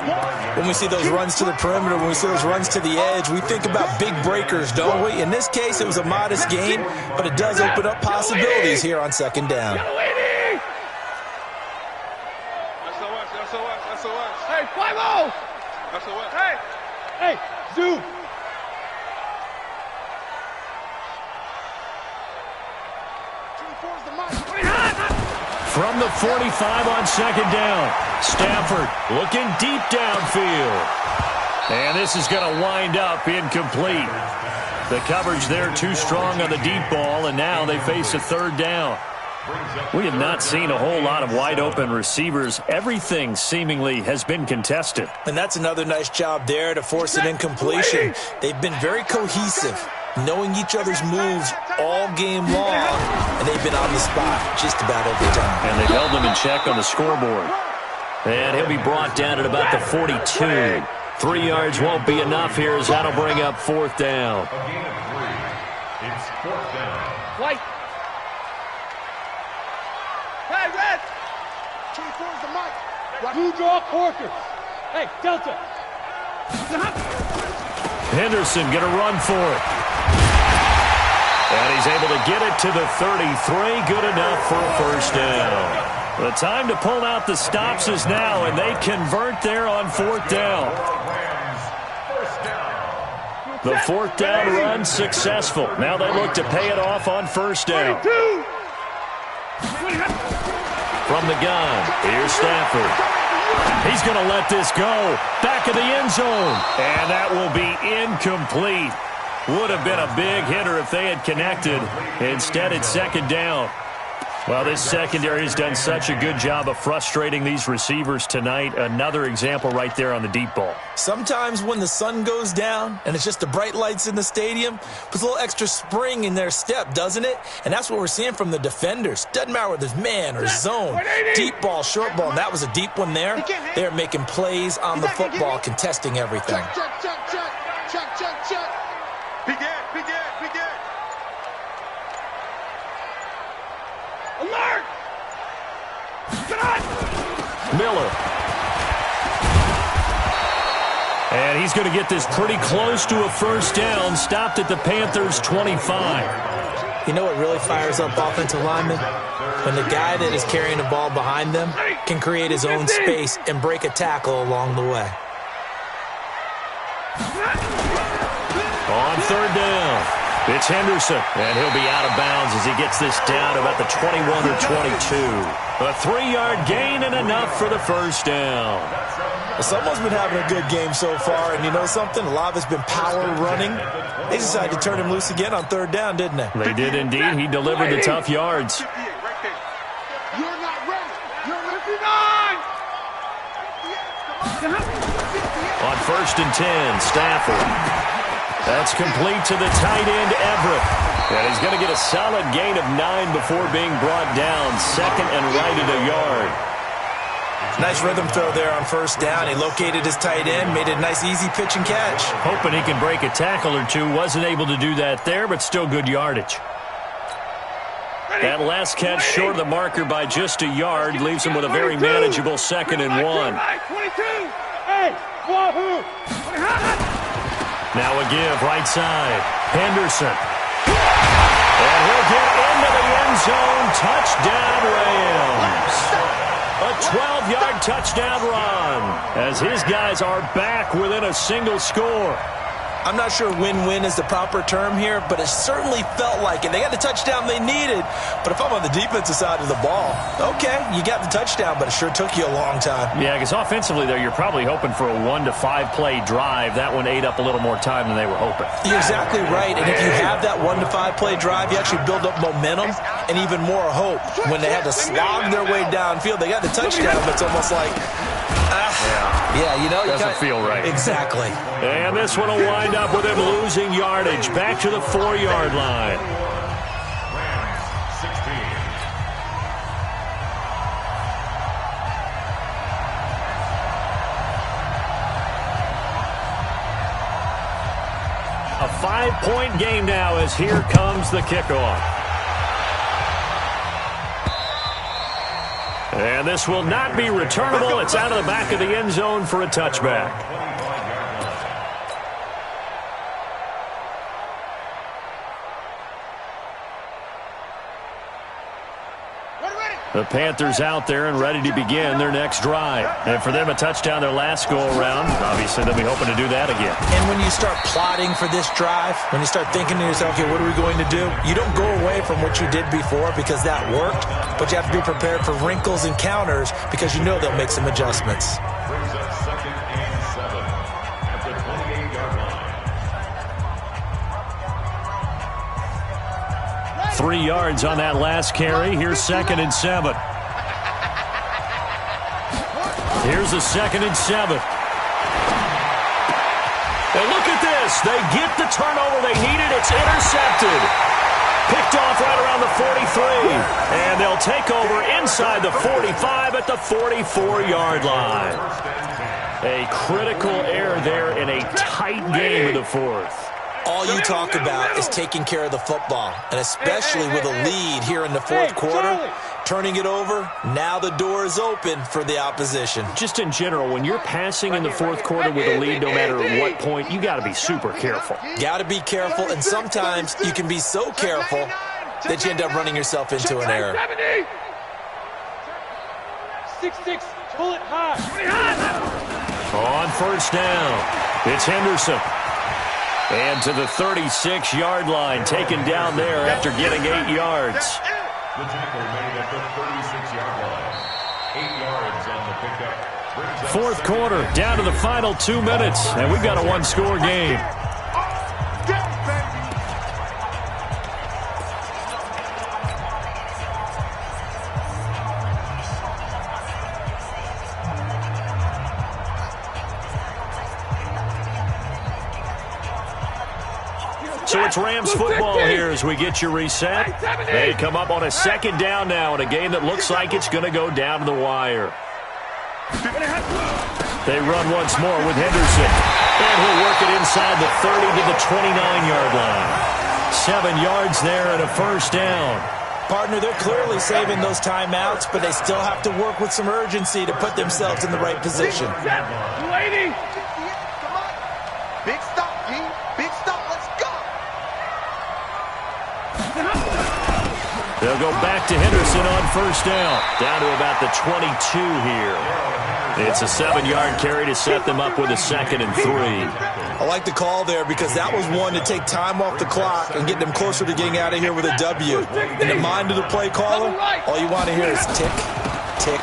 When we see those runs to the perimeter, when we see those runs to the edge, we think about big breakers, don't we? In this case, it was a modest gain, but it does open up possibilities here on 2nd down. Hey, 5-0. Hey, zoom. From the 45 on 2nd down. Stafford looking deep downfield. And this is going to wind up incomplete. The coverage there too strong on the deep ball, and now they face a 3rd down. We have not seen a whole lot of wide-open receivers. Everything seemingly has been contested. And that's another nice job there to force an incompletion. They've been very cohesive, knowing each other's moves all game long, and they've been on the spot just about every time. And they've held them in check on the scoreboard. And he'll be brought down at about the 42. 3 yards won't be enough here as that'll bring up 4th down. A gain of 3. It's 4th down. White. Hey, red. 24 is the mic. 2 draw quarters. Hey, Delta. Henderson gonna run for it. And he's able to get it to the 33. Good enough for a 1st down. The time to pull out the stops is now, and they convert there on 4th down. The 4th down run successful. Now they look to pay it off on 1st down. From the gun, here's Stafford. He's going to let this go. Back of the end zone. And that will be incomplete. Would have been a big hitter if they had connected. Instead, it's 2nd down. Well, this secondary has done such a good job of frustrating these receivers tonight. Another example right there on the deep ball. Sometimes when the sun goes down and it's just the bright lights in the stadium, puts a little extra spring in their step, doesn't it? And that's what we're seeing from the defenders. Doesn't matter whether it's man or zone, deep ball, short ball, and that was a deep one there. They're making plays on the football, contesting everything. Check. Begin. Alert! Miller. And he's going to get this pretty close to a 1st down. Stopped at the Panthers' 25. You know what really fires up offensive linemen? When the guy that is carrying the ball behind them can create his own space and break a tackle along the way. On 3rd down. It's Henderson, and he'll be out of bounds as he gets this down about the 21 or 22. A 3-yard gain and enough for the first down. Well, someone's been having a good game so far, and you know something? A lot of it's been power running. They decided to turn him loose again on 3rd down, didn't they? They did indeed. He delivered the tough yards. You're not ready. You're 59. On 1st and 10, Stafford. That's complete to the tight end, Everett. And he's going to get a solid gain of 9 before being brought down. 2nd and right at a yard. Nice rhythm throw there on 1st down. He located his tight end, made a nice easy pitch and catch. Hoping he can break a tackle or two. Wasn't able to do that there, but still good yardage. That last catch short of the marker by just a yard leaves him with a very manageable 2nd and 1. 22. Hey, wahoo. Now a give, right side. Henderson. And he'll get into the end zone. Touchdown, Rams. A 12-yard touchdown run as his guys are back within a single score. I'm not sure win-win is the proper term here, but it certainly felt like it. They got the touchdown they needed, but if I'm on the defensive side of the ball, okay, you got the touchdown, but it sure took you a long time. Yeah, because offensively, there, you're probably hoping for a 1 to 5 play drive. That one ate up a little more time than they were hoping. You're exactly right, and if you have that 1 to 5 play drive, you actually build up momentum and even more hope. When they had to slog their way downfield, they got the touchdown, but it's almost like, yeah, you know, doesn't feel right. Exactly. And this one will wind up with him losing yardage back to the 4-yard line. A 5-point game now as here comes the kickoff. And this will not be returnable. It's out of the back of the end zone for a touchback. The Panthers out there and ready to begin their next drive. And for them, a touchdown their last go-around. Obviously, they'll be hoping to do that again. And when you start plotting for this drive, when you start thinking to yourself, okay, what are we going to do? You don't go away from what you did before because that worked, but you have to be prepared for wrinkles and counters because you know they'll make some adjustments. Brings up 2nd and 7 at the 28-yard line. 3 yards on that last carry. Here's 2nd and 7. Here's the 2nd and 7. And look at this. They get the turnover they needed. It's intercepted. Picked off right around the 43. And they'll take over inside the 45 at the 44-yard line. A critical error there in a tight game in the 4th. All you talk about is taking care of the football, and especially with a lead here in the 4th quarter, turning it over, now the door is open for the opposition. Just in general, when you're passing in the 4th quarter with a lead, no matter at what point, you got to be super careful. Got to be careful, and sometimes you can be so careful that you end up running yourself into an error. 6-6, pull it high. On 1st down, it's Henderson. And to the 36-yard line, taken down there after getting 8 yards. The tackle made at the 36-yard line. 8 yards on the pickup. 4th quarter, down to the final 2 minutes, and we've got a 1-score game. So it's Rams football here as we get you reset. They come up on a 2nd down now in a game that looks like it's going to go down to the wire. They run once more with Henderson. And he'll work it inside the 30 to the 29-yard line. 7 yards there and a 1st down. Partner, they're clearly saving those timeouts, but they still have to work with some urgency to put themselves in the right position. Lady. Big stop, G. Big stop. Let's go. They'll go back to Henderson on 1st down. Down to about the 22 here. It's a 7-yard carry to set them up with a 2nd and 3. I like the call there because that was one to take time off the clock and get them closer to getting out of here with a W. In the mind of the play caller, all you want to hear is tick, tick,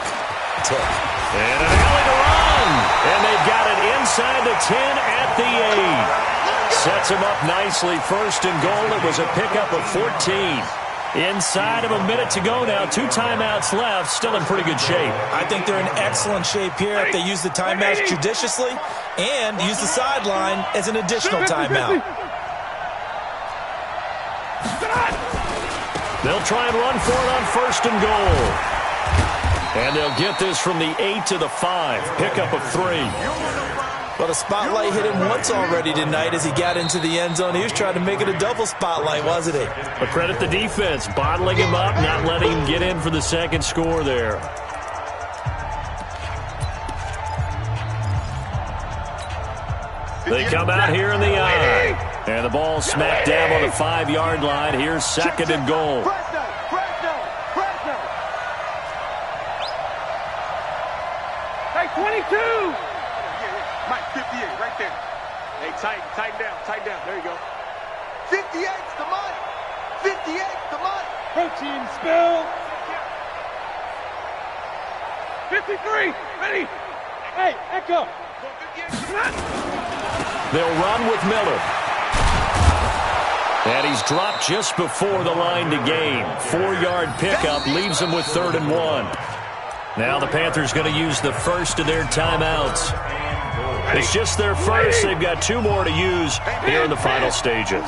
tick. And an alley to run. And they've got it inside the 10 at the 8. Sets them up nicely. 1st and goal. It was a pickup of 14. Inside of a minute to go now. 2 timeouts left. Still in pretty good shape. I think they're in excellent shape here if they use the timeouts judiciously and use the sideline as an additional timeout. They'll try and run for it on 1st and goal. And they'll get this from the 8 to the 5. Pickup of 3. But a spotlight hit him once already tonight as he got into the end zone. He was trying to make it a double spotlight, wasn't he? But credit the defense, bottling him up, not letting him get in for the 2nd score there. They come out here in the I. And the ball smacked down on the 5-yard line. Here's 2nd and goal. Hey, 22! Mike, 58, right there. Hey, tighten down. There you go. 58's the Mike. 58's the Mike. Protein spill. 53, ready. Hey, Echo. They'll run with Miller. And he's dropped just before the line to gain. 4-yard pickup leaves him with 3rd and 1. Now the Panthers going to use the first of their timeouts. It's just their first. They've got 2 more to use here in the final stages.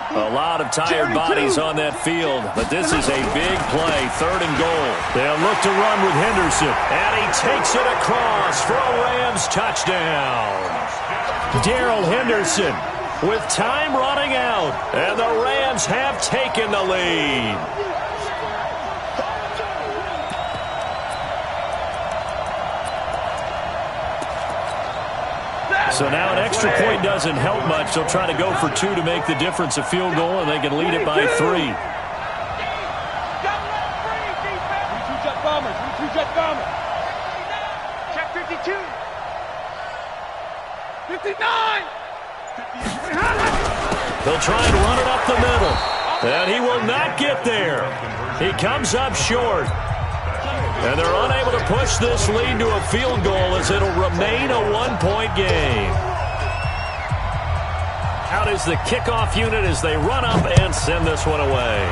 A lot of tired bodies on that field, but this is a big play. 3rd and goal. They'll look to run with Henderson, and he takes it across for a Rams touchdown. Darrell Henderson with time running out, and the Rams have taken the lead. So now an extra point doesn't help much. They'll try to go for 2 to make the difference a field goal, and they can lead it by 3. 3-2 jet bombers. Check 52. 59. They'll try and run it up the middle, and he will not get there. He comes up short. And they're unable to push this lead to a field goal as it'll remain a 1-point game. Out is the kickoff unit as they run up and send this one away.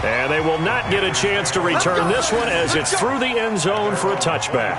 And they will not get a chance to return this one as it's through the end zone for a touchback.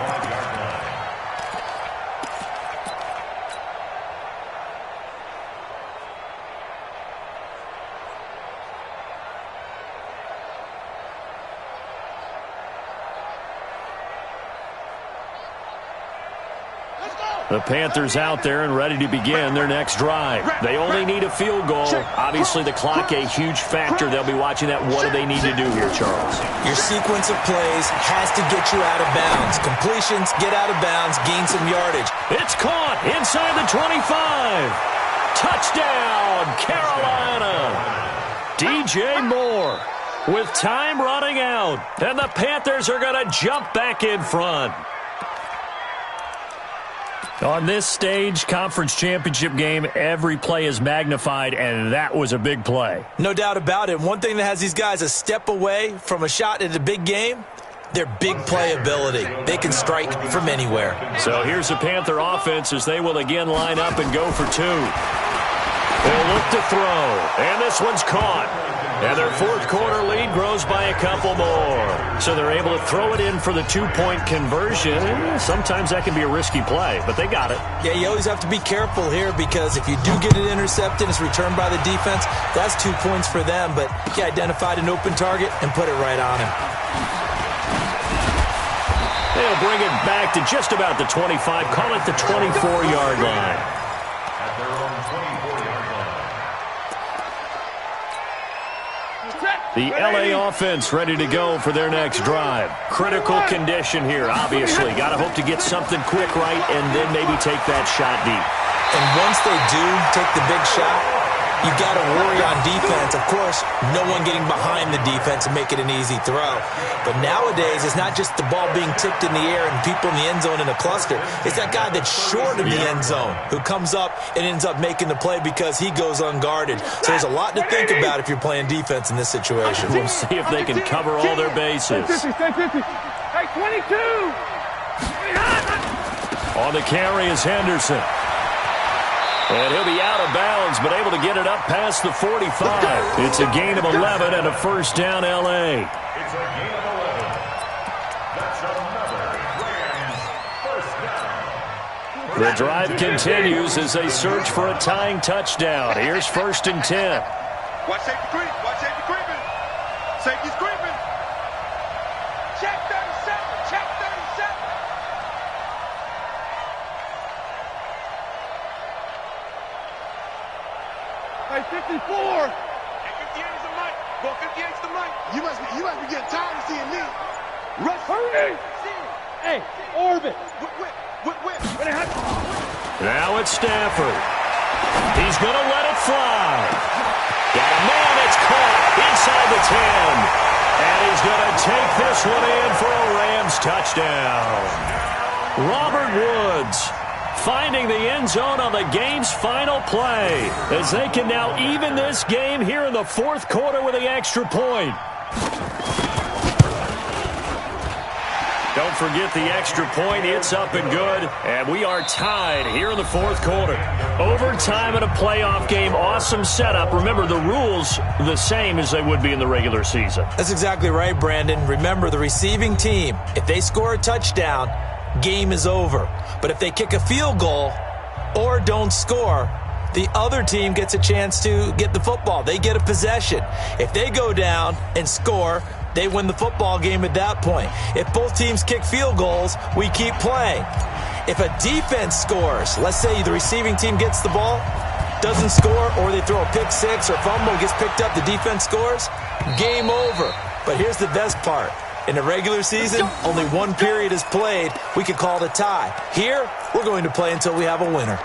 The Panthers out there and ready to begin their next drive. They only need a field goal. Obviously, the clock a huge factor. They'll be watching that. What do they need to do here, Charles? Your sequence of plays has to get you out of bounds. Completions, get out of bounds, gain some yardage. It's caught inside the 25. Touchdown, Carolina. DJ Moore with time running out. And the Panthers are going to jump back in front. On this stage, conference championship game, every play is magnified, and that was a big play. No doubt about it. One thing that has these guys a step away from a shot at a big game, their big play ability. They can strike from anywhere. So here's the Panther offense as they will again line up and go for 2. They'll look to throw, and this one's caught. And their 4th quarter lead grows by a couple more. So they're able to throw it in for the 2-point conversion. Sometimes that can be a risky play, but they got it. Yeah, you always have to be careful here because if you do get it intercepted, it's returned by the defense, that's 2 points for them. But he identified an open target and put it right on him. They'll bring it back to just about the 25, call it the 24-yard line. At their own 24-yard line. The L.A. offense ready to go for their next drive. Critical condition here, obviously. Got to hope to get something quick right and then maybe take that shot deep. And once they do take the big shot, you've got to worry on defense. Of course, no one getting behind the defense and make it an easy throw. But nowadays, it's not just the ball being tipped in the air and people in the end zone in a cluster. It's that guy that's short of the end zone who comes up and ends up making the play because he goes unguarded. So there's a lot to think about if you're playing defense in this situation. We'll see if they can cover all their bases. Hey, 22! On the carry is Henderson. And he'll be out of bounds, but able to get it up past the 45. It's a gain of 11 and a first down, L.A. It's a gain of 11. That's another Rams first down. The drive continues as they search for a tying touchdown. Here's 1st and 10. Watch safety creep. Watch safety creeping. Safety's creeping. Check 37. Check 37. Hey, 54. Hey, 58 is the mic. Well, 58 is the mic. You must be getting tired of seeing me. Rush. Hurry. Hey, orbit. Whip. Now it's Stafford. He's going to let it fly. Got a man that's caught inside the 10. And he's going to take this one in for a Rams touchdown. Robert Woods finding the end zone on the game's final play as they can now even this game here in the 4th quarter with the extra point. Don't forget the extra point. It's up and good. And we are tied here in the 4th quarter. Overtime in a playoff game. Awesome setup. Remember, the rules the same as they would be in the regular season. That's exactly right, Brandon. Remember, the receiving team, if they score a touchdown, game is over. But if they kick a field goal or don't score, the other team gets a chance to get the football. They get a possession. If they go down and score, they win the football game at that point. If both teams kick field goals, we keep playing. If a defense scores, let's say the receiving team gets the ball, doesn't score, or they throw a pick six or fumble, gets picked up, the defense scores, game over. But here's the best part. In the regular season, only one period is played. We could call it a tie. Here, we're going to play until we have a winner.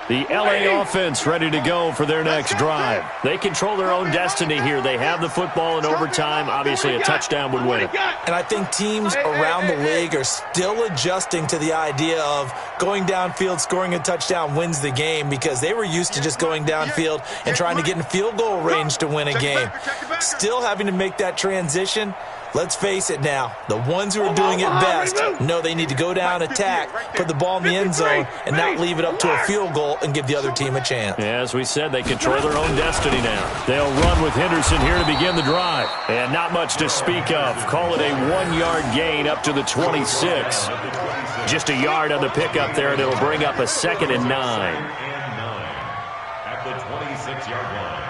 The L.A. offense ready to go for their next drive. They control their own destiny here. They have the football in overtime. Obviously, a touchdown would win it. And I think teams around the league are still adjusting to the idea of going downfield, scoring a touchdown wins the game, because they were used to just going downfield and trying to get in field goal range to win a game. Still having to make that transition. Let's face it now, the ones who are doing it best know they need to go down, attack, put the ball in the end zone, and not leave it up to a field goal and give the other team a chance. Yeah, as we said, they control their own destiny now. They'll run with Henderson here to begin the drive. And not much to speak of. Call it a 1-yard gain up to the 26. Just a yard on the pickup there, and it'll bring up a 2nd and 9. At the 26-yard line.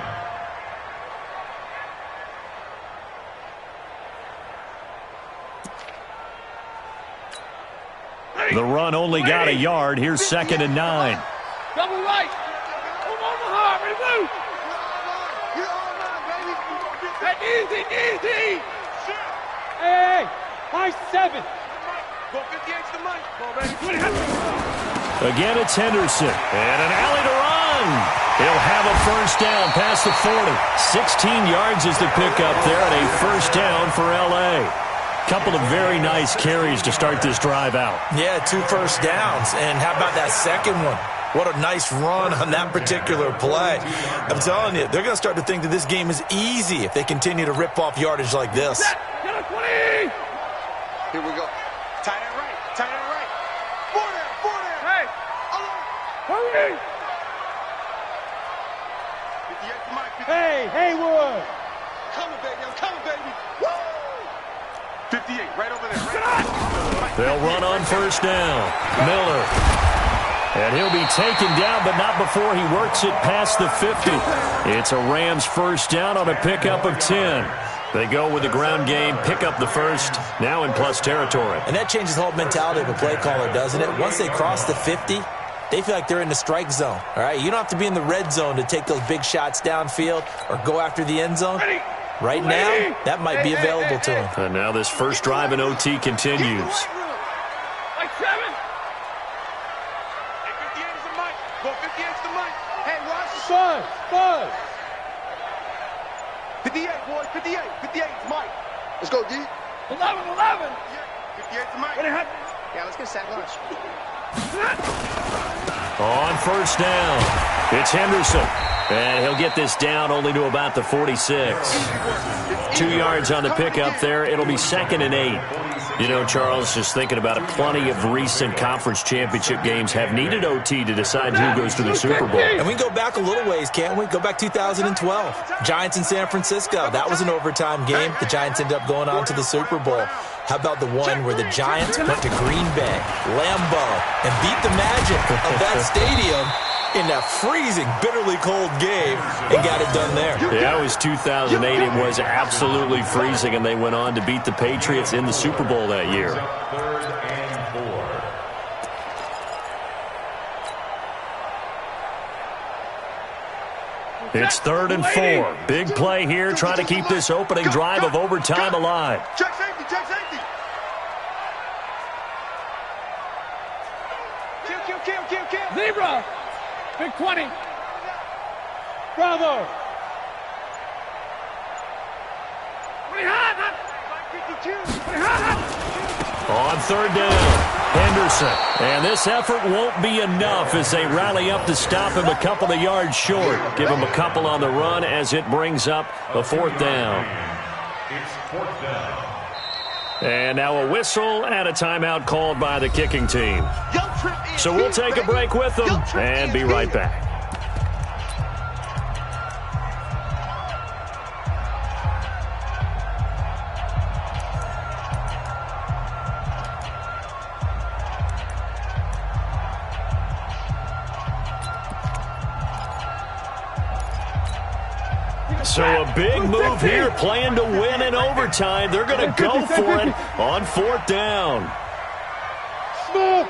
The run only got a yard. Here's 2nd and 9. Double right. Come on, Mahar. Ready, move. Hey, easy. Hey, high 7. Go 58's the money. Go, baby. Again, it's Henderson. And an alley to run. He'll have a first down past the 40. 16 yards is the pickup there, and a first down for L.A. Couple of very nice carries to start this drive out. Yeah, 2 first downs. And how about that second one? What a nice run on that particular play. I'm telling you, they're going to start to think that this game is easy if they continue to rip off yardage like this. Get a 20. Here we go. Tight end right. 4 down. Hey. Hurry. 58 to Mike. Hey, Haywood. Coming, baby. I'm coming, baby. Woo! 58, right over there. Right. They'll run on first down. Miller. And he'll be taken down, but not before he works it past the 50. It's a Rams first down on a pickup of 10. They go with the ground game, pick up the first, now in plus territory. And that changes the whole mentality of a play caller, doesn't it? Once they cross the 50, they feel like they're in the strike zone. All right, you don't have to be in the red zone to take those big shots downfield or go after the end zone. Right now, that might be available to him. And now this first drive in OT continues. Like 7. 58 is the mic. Go 58 is 11. 58 to Mike. Yeah, let's get a sack lunch. On first down, it's Henderson. And he'll get this down only to about the 46. 2 yards on the pickup there. It'll be 2nd and 8. You know, Charles, just thinking about it, plenty of recent conference championship games have needed OT to decide who goes to the Super Bowl. And we can go back a little ways, can't we? Go back 2012. Giants in San Francisco. That was an overtime game. The Giants ended up going on to the Super Bowl. How about the one where the Giants went to Green Bay, Lambeau, and beat the Magic of that stadium in that freezing, bitterly cold game and got it done there. Yeah, it was 2008. It was absolutely freezing, and they went on to beat the Patriots in the Super Bowl that year. 3rd and 4. It's 3rd and 4. Big play here, trying to keep this opening drive of overtime alive. Check safety, check safety. Kill. Zebra. Big 20. Bravo. On 3rd down, Henderson. And this effort won't be enough as they rally up to stop him a couple of yards short. Give him a couple on the run as it brings up a 4th down. It's 4th down. And now a whistle and a timeout called by the kicking team. So we'll take a break with them and be right back. So a big move here, playing to win in overtime. They're going to go for it on 4th down. They'll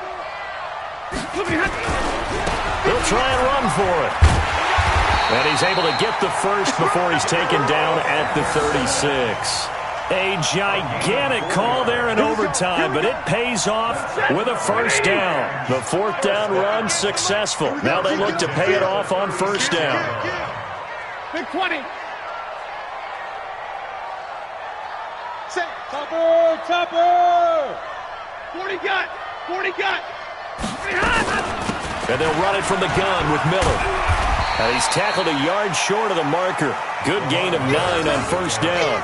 try and run for it. And he's able to get the first before he's taken down at the 36. A gigantic call there in overtime, but it pays off with a first down. The 4th down run successful. Now they look to pay it off on first down. Big 20. Topper. 40 got. And they'll run it from the gun with Miller. And he's tackled a yard short of the marker. Good gain of 9 on first down.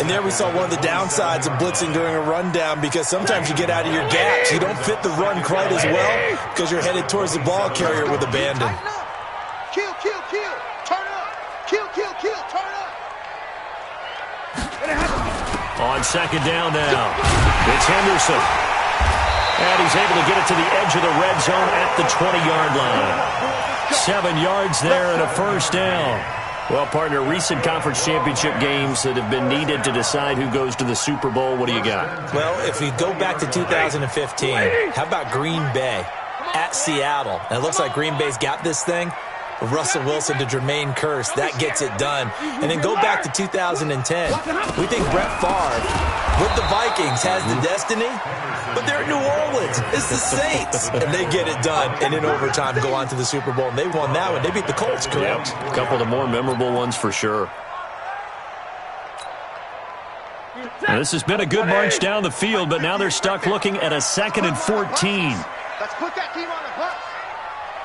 And there we saw one of the downsides of blitzing during a rundown, because sometimes you get out of your gaps. You don't fit the run quite as well because you're headed towards the ball carrier with abandon. Kill. Turn up. Kill. Turn up. On 2nd down now, it's Henderson. And he's able to get it to the edge of the red zone at the 20-yard line. 7 yards there and a first down. Well, partner, recent conference championship games that have been needed to decide who goes to the Super Bowl. What do you got? Well, if we go back to 2015, how about Green Bay at Seattle? And it looks like Green Bay's got this thing. Russell Wilson to Jermaine Kearse, that gets it done. And then go back to 2010. We think Brett Favre with the Vikings has the destiny, but they're in New Orleans. It's the Saints. And they get it done. And in overtime, go on to the Super Bowl. And they won that one. They beat the Colts, correct? Yep. A couple of the more memorable ones for sure. Now, this has been a good march down the field, but now they're stuck looking at a 2nd and 14. Let's put that team on the bus.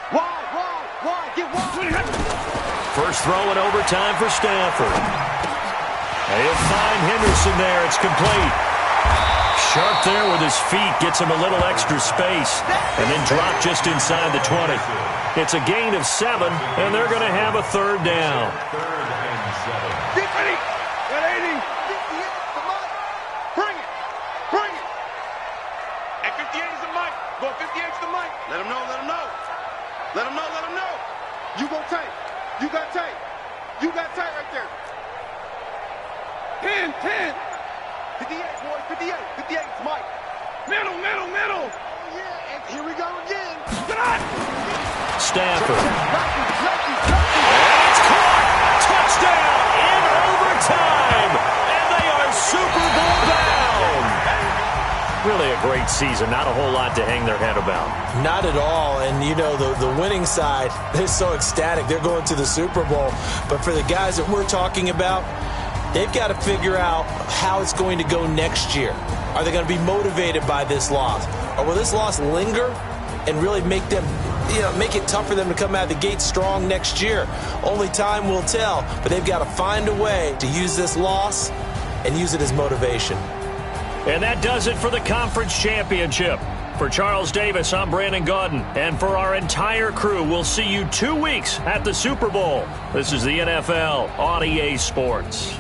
Wide. Get wide. First throw in overtime for Stafford. He'll find Henderson there. It's complete. Sharp there with his feet. Gets him a little extra space. And then drop just inside the 20. It's a gain of 7, and they're going to have a 3rd down. 3rd and 7. Get ready. Got 80. Bring it. At 58 is the mic. Go 58 is the mic. Let him know. You go tight. You got tight right there. 10. 58, boys. 58 is Mike. Middle. Oh, yeah, and here we go again. Stafford. And it's caught. Touchdown in overtime. And they are Super Bowl bound. Really a great season. Not a whole lot to hang their head about. Not at all. And, you know, the winning side, they're so ecstatic. They're going to the Super Bowl. But for the guys that we're talking about, they've got to figure out how it's going to go next year. Are they going to be motivated by this loss? Or will this loss linger and really make them, make it tough for them to come out of the gate strong next year? Only time will tell, but they've got to find a way to use this loss and use it as motivation. And that does it for the conference championship. For Charles Davis, I'm Brandon Gaudin. And for our entire crew, we'll see you 2 weeks at the Super Bowl. This is the NFL on EA Sports.